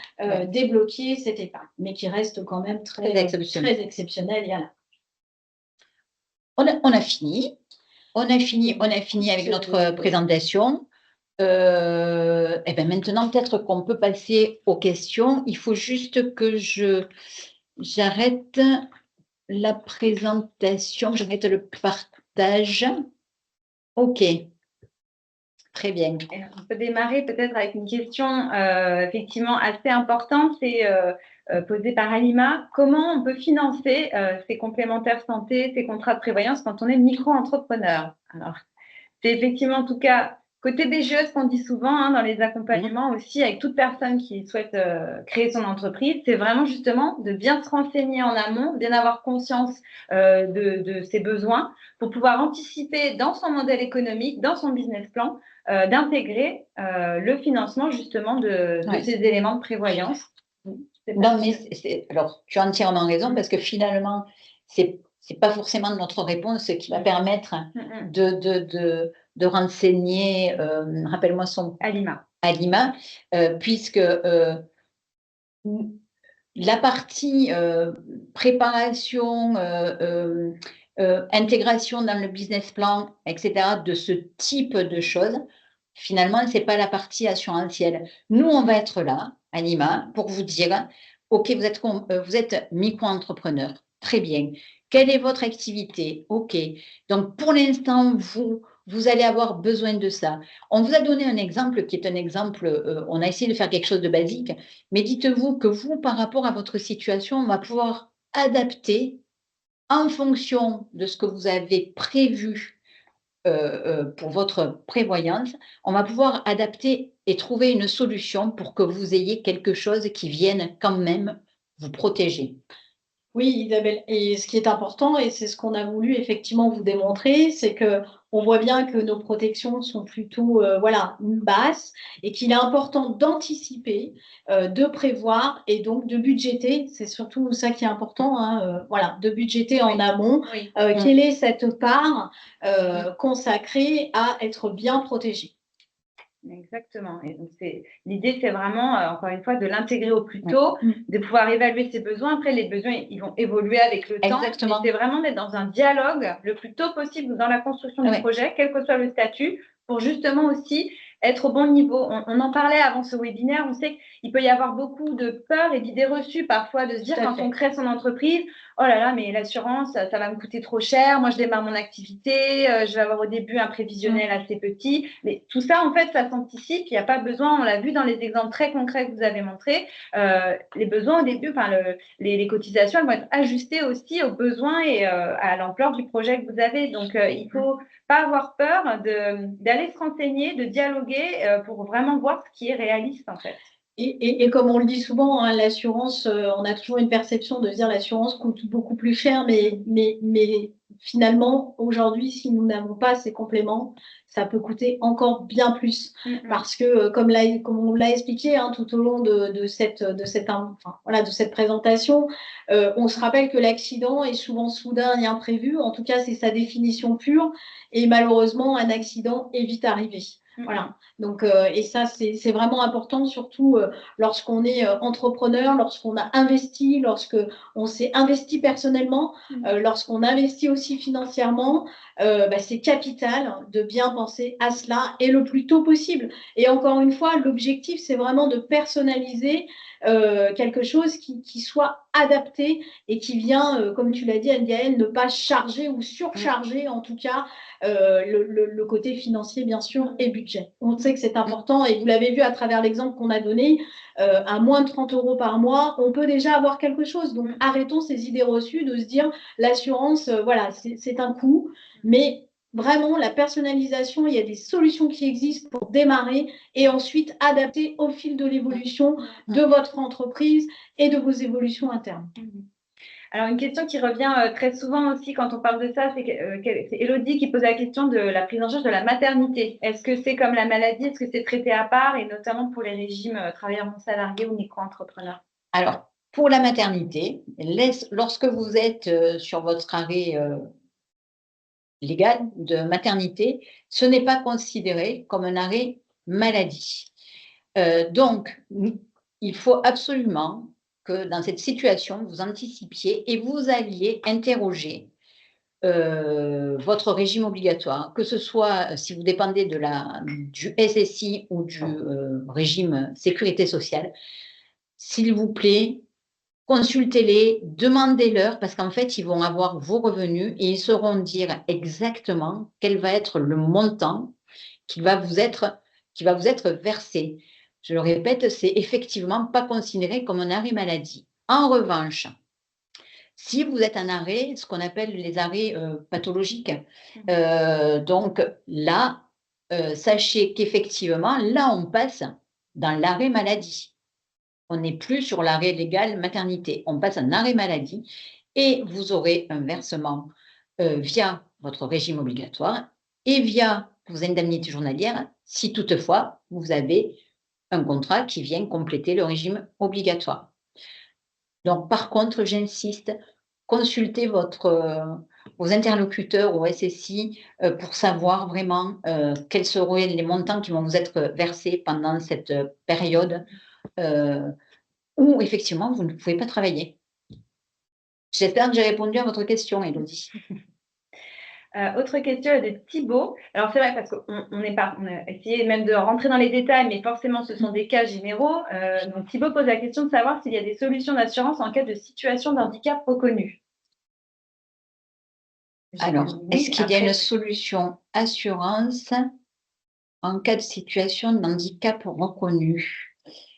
débloquer cette épargne, mais qui reste quand même très exceptionnel. On a fini. On a fini avec notre présentation. Et bien maintenant, peut-être qu'on peut passer aux questions. Il faut juste que j'arrête la présentation, j'arrête le partage. OK. Très bien. On peut démarrer peut-être avec une question effectivement assez importante, c'est posée par Alima. Comment on peut financer ces complémentaires santé, ces contrats de prévoyance quand on est micro-entrepreneur? Alors, c'est effectivement en tout cas côté BGE, ce qu'on dit souvent dans les accompagnements aussi avec toute personne qui souhaite créer son entreprise, c'est vraiment justement de bien se renseigner en amont, bien avoir conscience de ses besoins pour pouvoir anticiper dans son modèle économique, dans son business plan, d'intégrer le financement justement de ces éléments de prévoyance. Non, mais alors, tu as entièrement raison parce que finalement, c'est pas forcément notre réponse qui va permettre de renseigner, rappelle-moi son… Alima, puisque la partie préparation, intégration dans le business plan, etc., de ce type de choses, finalement, ce n'est pas la partie assurantielle. Nous, on va être là, Alima, pour vous dire, OK, vous êtes micro-entrepreneur, très bien. Quelle est votre activité? OK. Donc, pour l'instant, vous allez avoir besoin de ça. On vous a donné un exemple qui est un exemple, on a essayé de faire quelque chose de basique, mais dites-vous que vous, par rapport à votre situation, on va pouvoir adapter en fonction de ce que vous avez prévu pour votre prévoyance, on va pouvoir adapter et trouver une solution pour que vous ayez quelque chose qui vienne quand même vous protéger. Oui, Isabelle, et ce qui est important, et c'est ce qu'on a voulu effectivement vous démontrer, c'est que on voit bien que nos protections sont plutôt basses et qu'il est important d'anticiper, de prévoir et donc de budgéter. C'est surtout ça qui est important, de budgéter en amont. Quelle est cette part consacrée à être bien protégé? Exactement. Et donc, l'idée, c'est vraiment, encore une fois, de l'intégrer au plus tôt, de pouvoir évaluer ses besoins. Après, les besoins, ils vont évoluer avec le temps. Exactement. C'est vraiment d'être dans un dialogue le plus tôt possible dans la construction du projet, quel que soit le statut, pour justement aussi être au bon niveau. On en parlait avant ce webinaire. On sait qu'il peut y avoir beaucoup de peur et d'idées reçues parfois de se dire quand on crée son entreprise, oh là là, mais l'assurance, ça va me coûter trop cher. Moi, je démarre mon activité, je vais avoir au début un prévisionnel assez petit. Mais tout ça, en fait, ça s'anticipe. Il n'y a pas besoin, on l'a vu dans les exemples très concrets que vous avez montrés, les besoins au début, les cotisations, elles vont être ajustées aussi aux besoins et à l'ampleur du projet que vous avez. Donc, il ne faut pas avoir peur d'aller se renseigner, de dialoguer pour vraiment voir ce qui est réaliste, en fait. Et comme on le dit souvent, hein, l'assurance, on a toujours une perception de dire l'assurance coûte beaucoup plus cher, mais finalement, aujourd'hui, si nous n'avons pas ces compléments, ça peut coûter encore bien plus. Parce que, comme on l'a expliqué hein, tout au long de cette présentation, on se rappelle que l'accident est souvent soudain et imprévu. En tout cas, c'est sa définition pure. Et malheureusement, un accident est vite arrivé. Voilà. Donc, et ça, c'est vraiment important, surtout lorsqu'on est entrepreneur, lorsqu'on a investi, lorsqu'on s'est investi personnellement, lorsqu'on investit aussi financièrement, c'est capital de bien penser à cela et le plus tôt possible. Et encore une fois, l'objectif, c'est vraiment de personnaliser quelque chose qui soit adapté et qui vient, comme tu l'as dit, Anne-Gaëlle, ne pas charger ou surcharger, en tout cas, le côté financier, bien sûr, et budget. On sait que c'est important et vous l'avez vu à travers l'exemple qu'on a donné, à moins de 30 € par mois, on peut déjà avoir quelque chose. Donc, arrêtons ces idées reçues de se dire l'assurance, voilà, c'est un coût, mais vraiment, la personnalisation, il y a des solutions qui existent pour démarrer et ensuite adapter au fil de l'évolution de votre entreprise et de vos évolutions internes. Alors, une question qui revient très souvent aussi quand on parle de ça, c'est Élodie qui pose la question de la prise en charge de la maternité. Est-ce que c'est comme la maladie? Est-ce que c'est traité à part et notamment pour les régimes travailleurs non salariés ou micro-entrepreneurs? Alors, pour la maternité, lorsque vous êtes sur votre arrêt légal de maternité, ce n'est pas considéré comme un arrêt maladie. Donc, il faut absolument que dans cette situation, vous anticipiez et vous alliez interroger votre régime obligatoire, que ce soit si vous dépendez du SSI ou du régime sécurité sociale. S'il vous plaît, consultez-les, demandez-leur, parce qu'en fait, ils vont avoir vos revenus et ils sauront dire exactement quel va être le montant qui va vous être versé. Je le répète, c'est effectivement pas considéré comme un arrêt maladie. En revanche, si vous êtes en arrêt, ce qu'on appelle les arrêts pathologiques, donc là, sachez qu'effectivement, là, on passe dans l'arrêt maladie. On n'est plus sur l'arrêt légal maternité. On passe en arrêt maladie et vous aurez un versement via votre régime obligatoire et via vos indemnités journalières si toutefois vous avez un contrat qui vient compléter le régime obligatoire. Donc, par contre, j'insiste, consultez vos interlocuteurs au SSI pour savoir vraiment quels seraient les montants qui vont vous être versés pendant cette période où effectivement vous ne pouvez pas travailler. J'espère que j'ai répondu à votre question, Élodie. Autre question de Thibaut. Alors c'est vrai parce qu'on a essayé même de rentrer dans les détails, mais forcément ce sont des cas généraux. Donc Thibaut pose la question de savoir s'il y a des solutions d'assurance en cas de situation de handicap reconnue. Alors, est-ce qu'il y a une solution assurance en cas de situation de handicap reconnu?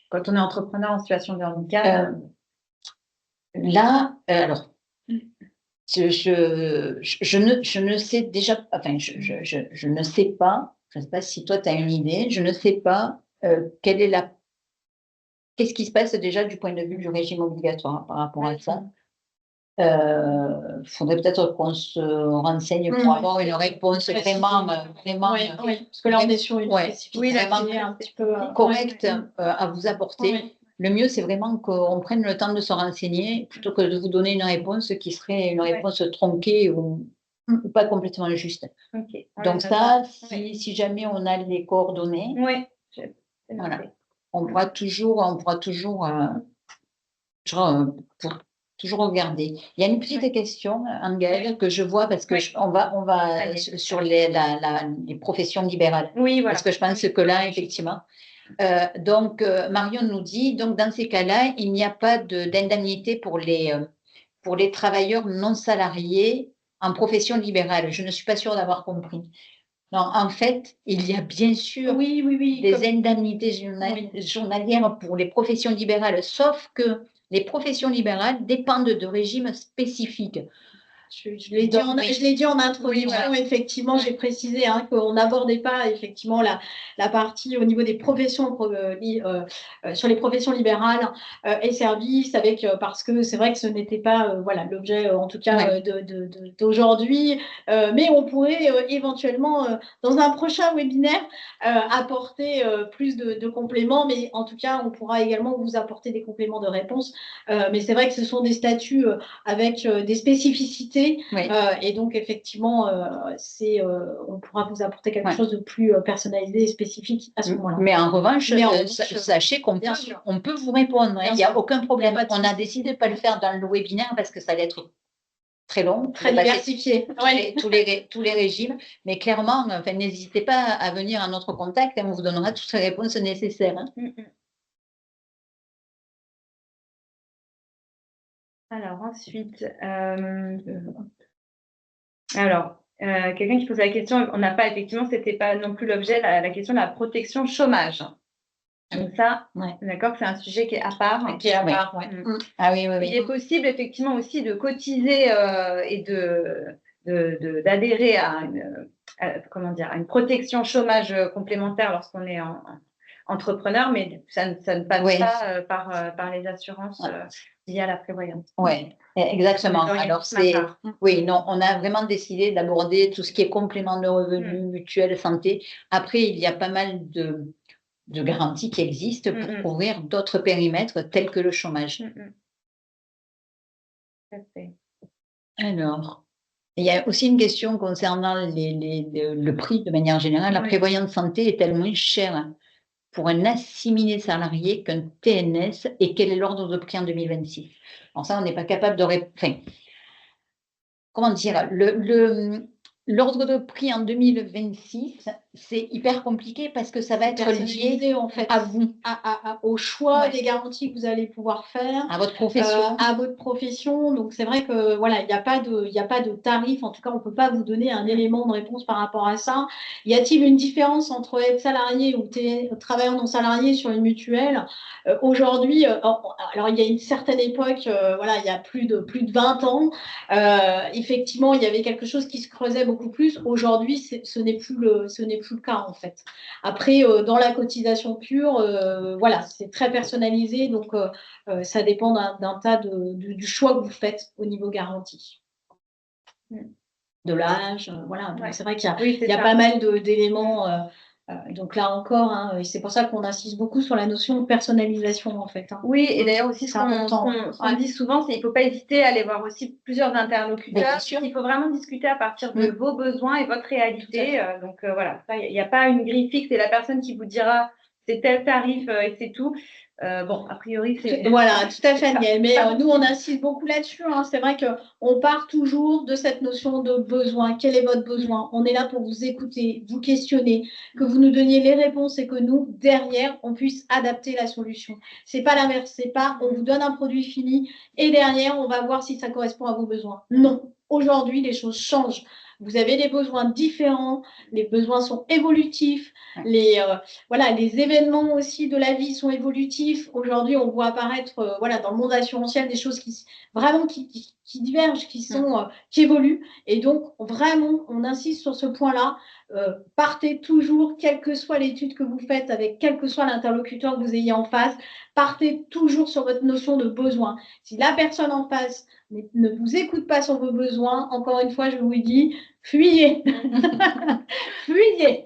Quand on est entrepreneur en situation de handicap. Là, alors, je ne sais déjà, enfin, je ne sais pas, je ne sais pas si toi tu as une idée, je ne sais pas qu'est-ce qui se passe déjà du point de vue du régime obligatoire par rapport à ça. Faudrait peut-être qu'on se renseigne pour avoir une réponse vraiment, parce que là on est sur une spécificité un petit peu correcte à vous apporter. Le mieux, c'est vraiment qu'on prenne le temps de se renseigner plutôt que de vous donner une réponse qui serait une réponse tronquée ou pas complètement juste. Donc ça, si jamais on a les coordonnées, Voilà. On pourra toujours pour toujours regarder. Il y a une petite question, Anne-Gaëlle, que je vois parce que on va sur les professions libérales. Oui, voilà. Parce que je pense que là, effectivement. Donc, Marion nous dit, donc dans ces cas-là, il n'y a pas d'indemnité pour les travailleurs non salariés en profession libérale. Je ne suis pas sûre d'avoir compris. Non, en fait, il y a bien sûr des indemnités journalières pour les professions libérales, sauf que les professions libérales dépendent de régimes spécifiques. Je l'ai dit en introduction, effectivement, j'ai précisé qu'on n'abordait pas effectivement la partie au niveau des professions sur les professions libérales et services, parce que c'est vrai que ce n'était pas l'objet en tout cas d'aujourd'hui, mais on pourrait éventuellement dans un prochain webinaire apporter plus de compléments, mais en tout cas on pourra également vous apporter des compléments de réponse, mais c'est vrai que ce sont des statuts avec des spécificités. Et donc, effectivement, on pourra vous apporter quelque chose de plus personnalisé et spécifique à ce moment-là. Mais en revanche, sachez qu'on peut vous répondre. Il n'y a aucun problème. On a décidé de ne pas le faire dans le webinaire parce que ça allait être très long. Très diversifié. Tous les régimes. Mais clairement, n'hésitez pas à venir à notre contact et on vous donnera toutes les réponses nécessaires. Alors, ensuite, quelqu'un qui pose la question, on n'a pas, effectivement, c'était pas non plus l'objet, la question de la protection chômage. Donc ça, d'accord, c'est un sujet qui est à part. Ah oui. Il est possible, effectivement, aussi de cotiser et d'adhérer à une protection chômage complémentaire lorsqu'on est entrepreneur, mais ça ne passe pas par les assurances liées à la prévoyance. Oui, exactement. Alors, on a vraiment décidé d'aborder tout ce qui est complément de revenus, mutuelle, santé. Après, il y a pas mal de garanties qui existent pour couvrir d'autres périmètres tels que le chômage. Alors, il y a aussi une question concernant le prix de manière générale. La prévoyance santé est-elle moins chère pour un assimilé salarié qu'un TNS et quel est l'ordre de prix en 2026? Alors ça, on n'est pas capable de répondre. Comment dire, l'ordre de prix en 2026, c'est hyper compliqué parce que ça va être lié en fait à vous, au choix des garanties que vous allez pouvoir faire, à votre profession. Donc c'est vrai que il n'y a pas de tarif. En tout cas, on ne peut pas vous donner un élément de réponse par rapport à ça. Y a-t-il une différence entre être salarié ou travailleur non salarié sur une mutuelle? Aujourd'hui, alors il y a une certaine époque, il y a plus de 20 ans, effectivement, il y avait quelque chose qui se creusait beaucoup plus. Aujourd'hui, ce n'est plus le cas en fait. Après, dans la cotisation pure, c'est très personnalisé, donc ça dépend d'un tas du choix que vous faites au niveau garantie. De l'âge, Donc c'est vrai qu'il y a pas mal d'éléments. Donc là encore, c'est pour ça qu'on insiste beaucoup sur la notion de personnalisation en fait. Oui, et d'ailleurs aussi ce qu'on dit souvent, c'est qu'il ne faut pas hésiter à aller voir aussi plusieurs interlocuteurs. Il faut vraiment discuter à partir de vos besoins et votre réalité. Donc il n'y a pas une grille fixe et la personne qui vous dira c'est tel tarif et c'est tout. A priori, c'est… Voilà, tout à fait, Niel. Mais nous, on insiste beaucoup là-dessus. C'est vrai qu'on part toujours de cette notion de besoin. Quel est votre besoin? On est là pour vous écouter, vous questionner, que vous nous donniez les réponses et que nous, derrière, on puisse adapter la solution. C'est pas l'inverse. C'est pas on vous donne un produit fini et derrière, on va voir si ça correspond à vos besoins. Non. Aujourd'hui, les choses changent. Vous avez des besoins différents, les besoins sont évolutifs, les événements aussi de la vie sont évolutifs. Aujourd'hui, on voit apparaître dans le monde assurantiel des choses qui divergent, qui évoluent. Et donc, vraiment, on insiste sur ce point-là. Partez toujours, quelle que soit l'étude que vous faites, avec quel que soit l'interlocuteur que vous ayez en face, partez toujours sur votre notion de besoin. Si la personne en face ne vous écoute pas sur vos besoins, encore une fois, je vous dis, fuyez. Fuyez.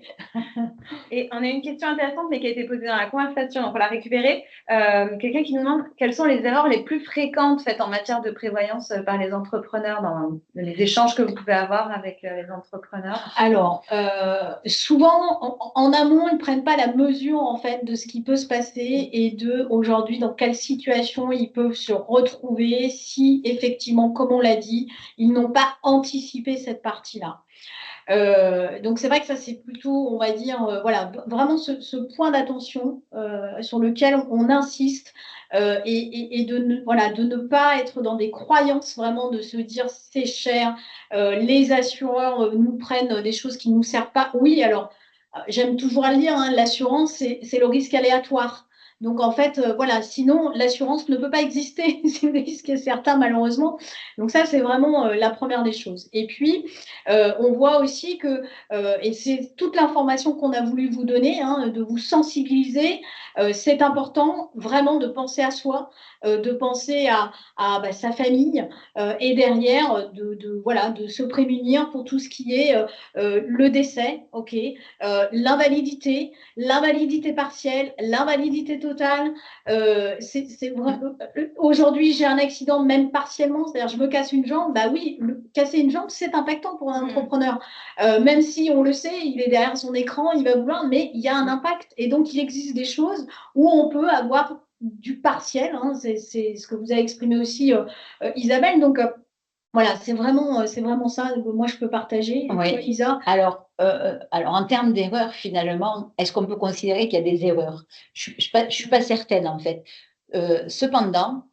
Et on a une question intéressante, mais qui a été posée dans la conversation, donc on l'a récupérée. Quelqu'un qui nous demande quelles sont les erreurs les plus fréquentes faites en matière de prévoyance par les entrepreneurs dans les échanges que vous pouvez avoir avec les entrepreneurs. Alors, souvent, en amont, ils ne prennent pas la mesure en fait de ce qui peut se passer et de aujourd'hui dans quelle situation ils peuvent se retrouver si effectivement, comme on l'a dit, ils n'ont pas anticipé cette partie-là. Donc c'est vrai que ça c'est plutôt, on va dire, voilà, vraiment ce point d'attention sur lequel on insiste et voilà, de ne pas être dans des croyances vraiment de se dire c'est cher, les assureurs nous prennent des choses qui ne nous servent pas. Oui, alors j'aime toujours à le dire, hein, l'assurance c'est le risque aléatoire. Donc en fait, voilà, sinon l'assurance ne peut pas exister, c'est le risque est certain malheureusement. Donc ça c'est vraiment la première des choses. Et puis on voit aussi que, et c'est toute l'information qu'on a voulu vous donner, hein, de vous sensibiliser, c'est important vraiment de penser à soi, de penser à sa famille et derrière voilà, de se prémunir pour tout ce qui est le décès, ok, l'invalidité partielle, l'invalidité totale. Aujourd'hui, j'ai un accident même partiellement, c'est-à-dire je me casse une jambe, bah oui, casser une jambe, c'est impactant pour un entrepreneur. Même si on le sait, il est derrière son écran, il va vouloir, mais il y a un impact. Et donc, il existe des choses où on peut avoir du partiel, hein, c'est ce que vous avez exprimé aussi, Isabelle. Donc, voilà, c'est vraiment ça que moi je peux partager. Et Oui. toi, Isa? Alors, en termes d'erreurs, finalement, est-ce qu'on peut considérer qu'il y a des erreurs? Je ne suis pas certaine, en fait. Cependant,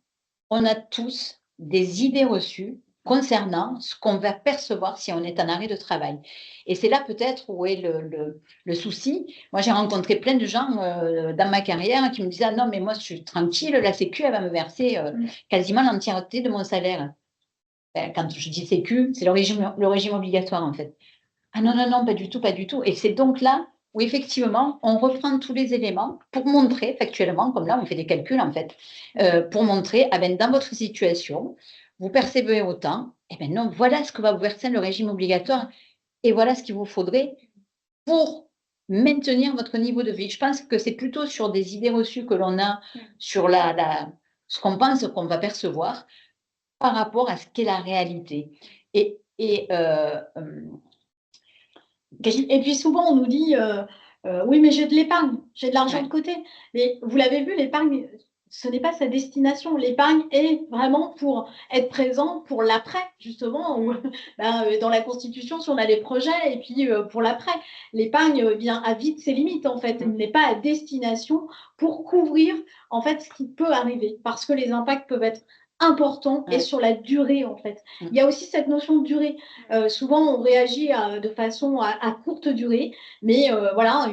on a tous des idées reçues concernant ce qu'on va percevoir si on est en arrêt de travail. Et c'est là peut-être où est le souci. Moi, j'ai rencontré plein de gens dans ma carrière qui me disaient « Ah non, mais moi, je suis tranquille, la Sécu, elle va me verser quasiment l'entièreté de mon salaire. » Quand je dis Sécu, c'est le régime obligatoire, en fait. Ah non, non, non, pas du tout, pas du tout. Et c'est donc là où effectivement, on reprend tous les éléments pour montrer factuellement, comme là, on fait des calculs en fait, pour montrer, ah ben, dans votre situation, vous percevez autant, et ben non, voilà ce que va vous verser le régime obligatoire et voilà ce qu'il vous faudrait pour maintenir votre niveau de vie. Je pense que c'est plutôt sur des idées reçues que l'on a sur ce qu'on pense qu'on va percevoir par rapport à ce qu'est la réalité. Et puis souvent, on nous dit oui, mais j'ai de l'épargne, j'ai de l'argent de côté. Mais vous l'avez vu, l'épargne, ce n'est pas sa destination. L'épargne est vraiment pour être présent pour l'après, justement. Où, dans la Constitution, si on a des projets, et puis pour l'après. L'épargne vient à vite ses limites, en fait. Elle n'est pas à destination pour couvrir, en fait, ce qui peut arriver. Parce que les impacts peuvent être important et sur la durée en fait. Il y a aussi cette notion de durée. Souvent on réagit de façon à courte durée, mais voilà,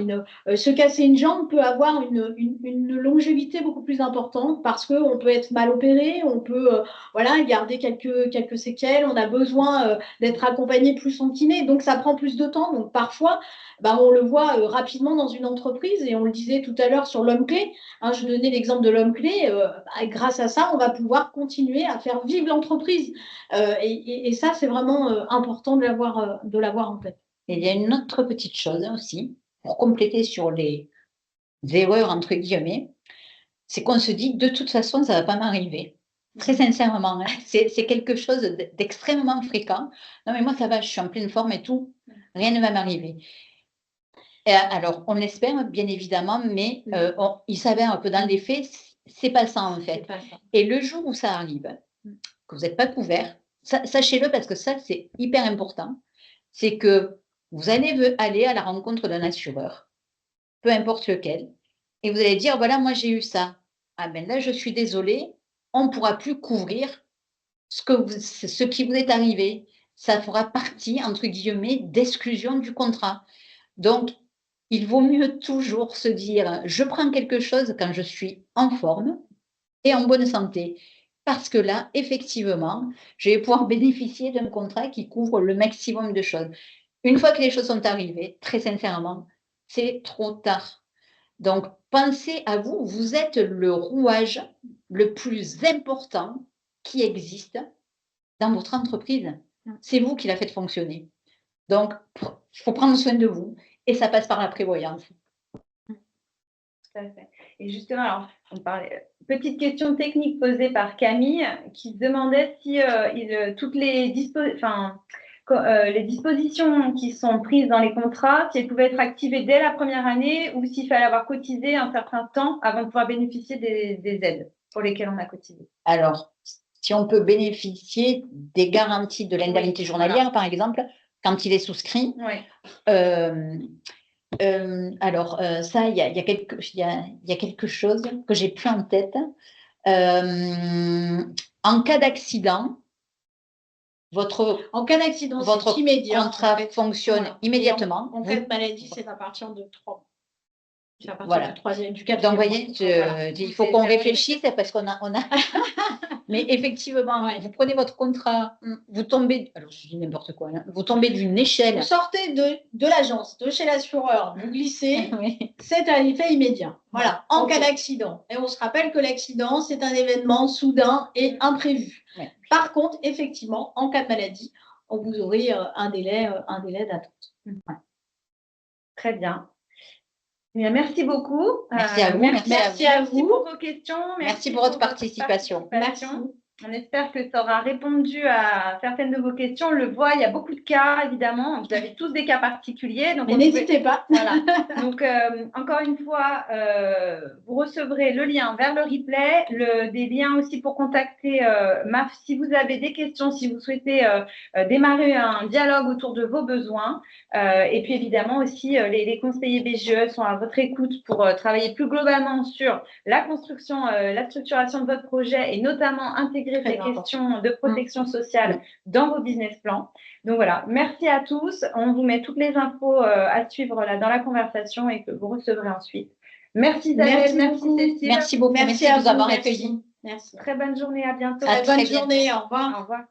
se casser une jambe peut avoir une longévité beaucoup plus importante parce qu'on peut être mal opéré, on peut voilà, garder quelques séquelles, on a besoin d'être accompagné plus en kiné, donc ça prend plus de temps. Donc parfois, on le voit rapidement dans une entreprise et on le disait tout à l'heure sur l'homme clé. Hein, je donnais l'exemple de l'homme clé. Grâce à ça, on va pouvoir continuer à faire vivre l'entreprise. Et ça, c'est vraiment important de l'avoir en tête. Et il y a une autre petite chose aussi, pour compléter sur les erreurs, entre guillemets, c'est qu'on se dit, de toute façon, ça ne va pas m'arriver. Très sincèrement, hein, c'est quelque chose d'extrêmement fréquent. Non, mais moi, ça va, je suis en pleine forme et tout, rien ne va m'arriver. Alors, on l'espère, bien évidemment, mais il s'avère un peu dans les faits, c'est pas ça, en fait. Et le jour où ça arrive, que vous n'êtes pas couvert, sachez-le parce que ça, c'est hyper important, c'est que vous allez aller à la rencontre d'un assureur, peu importe lequel, et vous allez dire, voilà, moi j'ai eu ça. Ah ben là, je suis désolée, on ne pourra plus couvrir ce qui vous est arrivé. Ça fera partie, entre guillemets, d'exclusion du contrat. Donc, il vaut mieux toujours se dire, je prends quelque chose quand je suis en forme et en bonne santé. Parce que là, effectivement, je vais pouvoir bénéficier d'un contrat qui couvre le maximum de choses. Une fois que les choses sont arrivées, très sincèrement, c'est trop tard. Donc, pensez à vous, vous êtes le rouage le plus important qui existe dans votre entreprise. C'est vous qui la faites fonctionner. Donc, il faut prendre soin de vous et ça passe par la prévoyance. Tout à fait. Et justement, alors, on parlait, petite question technique posée par Camille qui se demandait si toutes les, les dispositions qui sont prises dans les contrats, si elles pouvaient être activées dès la première année ou s'il fallait avoir cotisé un certain temps avant de pouvoir bénéficier des aides pour lesquelles on a cotisé. Alors, si on peut bénéficier des garanties de l'indemnité journalière, par exemple, quand il est souscrit. Oui. Alors, ça, il y a quelque chose que j'ai plus en tête. En cas d'accident, votre contrat fonctionne immédiatement. En cas de maladie, c'est à partir de 3 mois. C'est à partir Voilà. du 3e, du 4e. Donc, vous voyez, il faut qu'on réfléchisse parce qu'on a... Mais effectivement, vous prenez votre contrat, vous tombez, alors je dis n'importe quoi, hein, vous tombez d'une échelle. Vous sortez de l'agence, de chez l'assureur, vous glissez, c'est un effet immédiat. Voilà, en cas d'accident. Et on se rappelle que l'accident, c'est un événement soudain et imprévu. Par contre, effectivement, en cas de maladie, vous aurez un délai d'attente. Très bien. Bien, merci beaucoup. Merci à vous. Merci à vous pour vos questions. Merci pour votre participation. Merci. On espère que ça aura répondu à certaines de vos questions. On le voit, il y a beaucoup de cas, évidemment. Vous avez tous des cas particuliers. Donc mais n'hésitez pas. Voilà. Donc, encore une fois, vous recevrez le lien vers le replay, des liens aussi pour contacter MAF si vous avez des questions, si vous souhaitez démarrer un dialogue autour de vos besoins. Et puis, évidemment, aussi, les conseillers BGE sont à votre écoute pour travailler plus globalement sur la construction, la structuration de votre projet et notamment intégrer ces questions de protection sociale dans vos business plans. Donc voilà, merci à tous. On vous met toutes les infos à suivre là dans la conversation et que vous recevrez ensuite. Merci Isabelle, merci Cécile. Merci beaucoup, merci de nous avoir accueillis. Merci. Très bonne journée, à bientôt. Bonne journée, au revoir. Au revoir.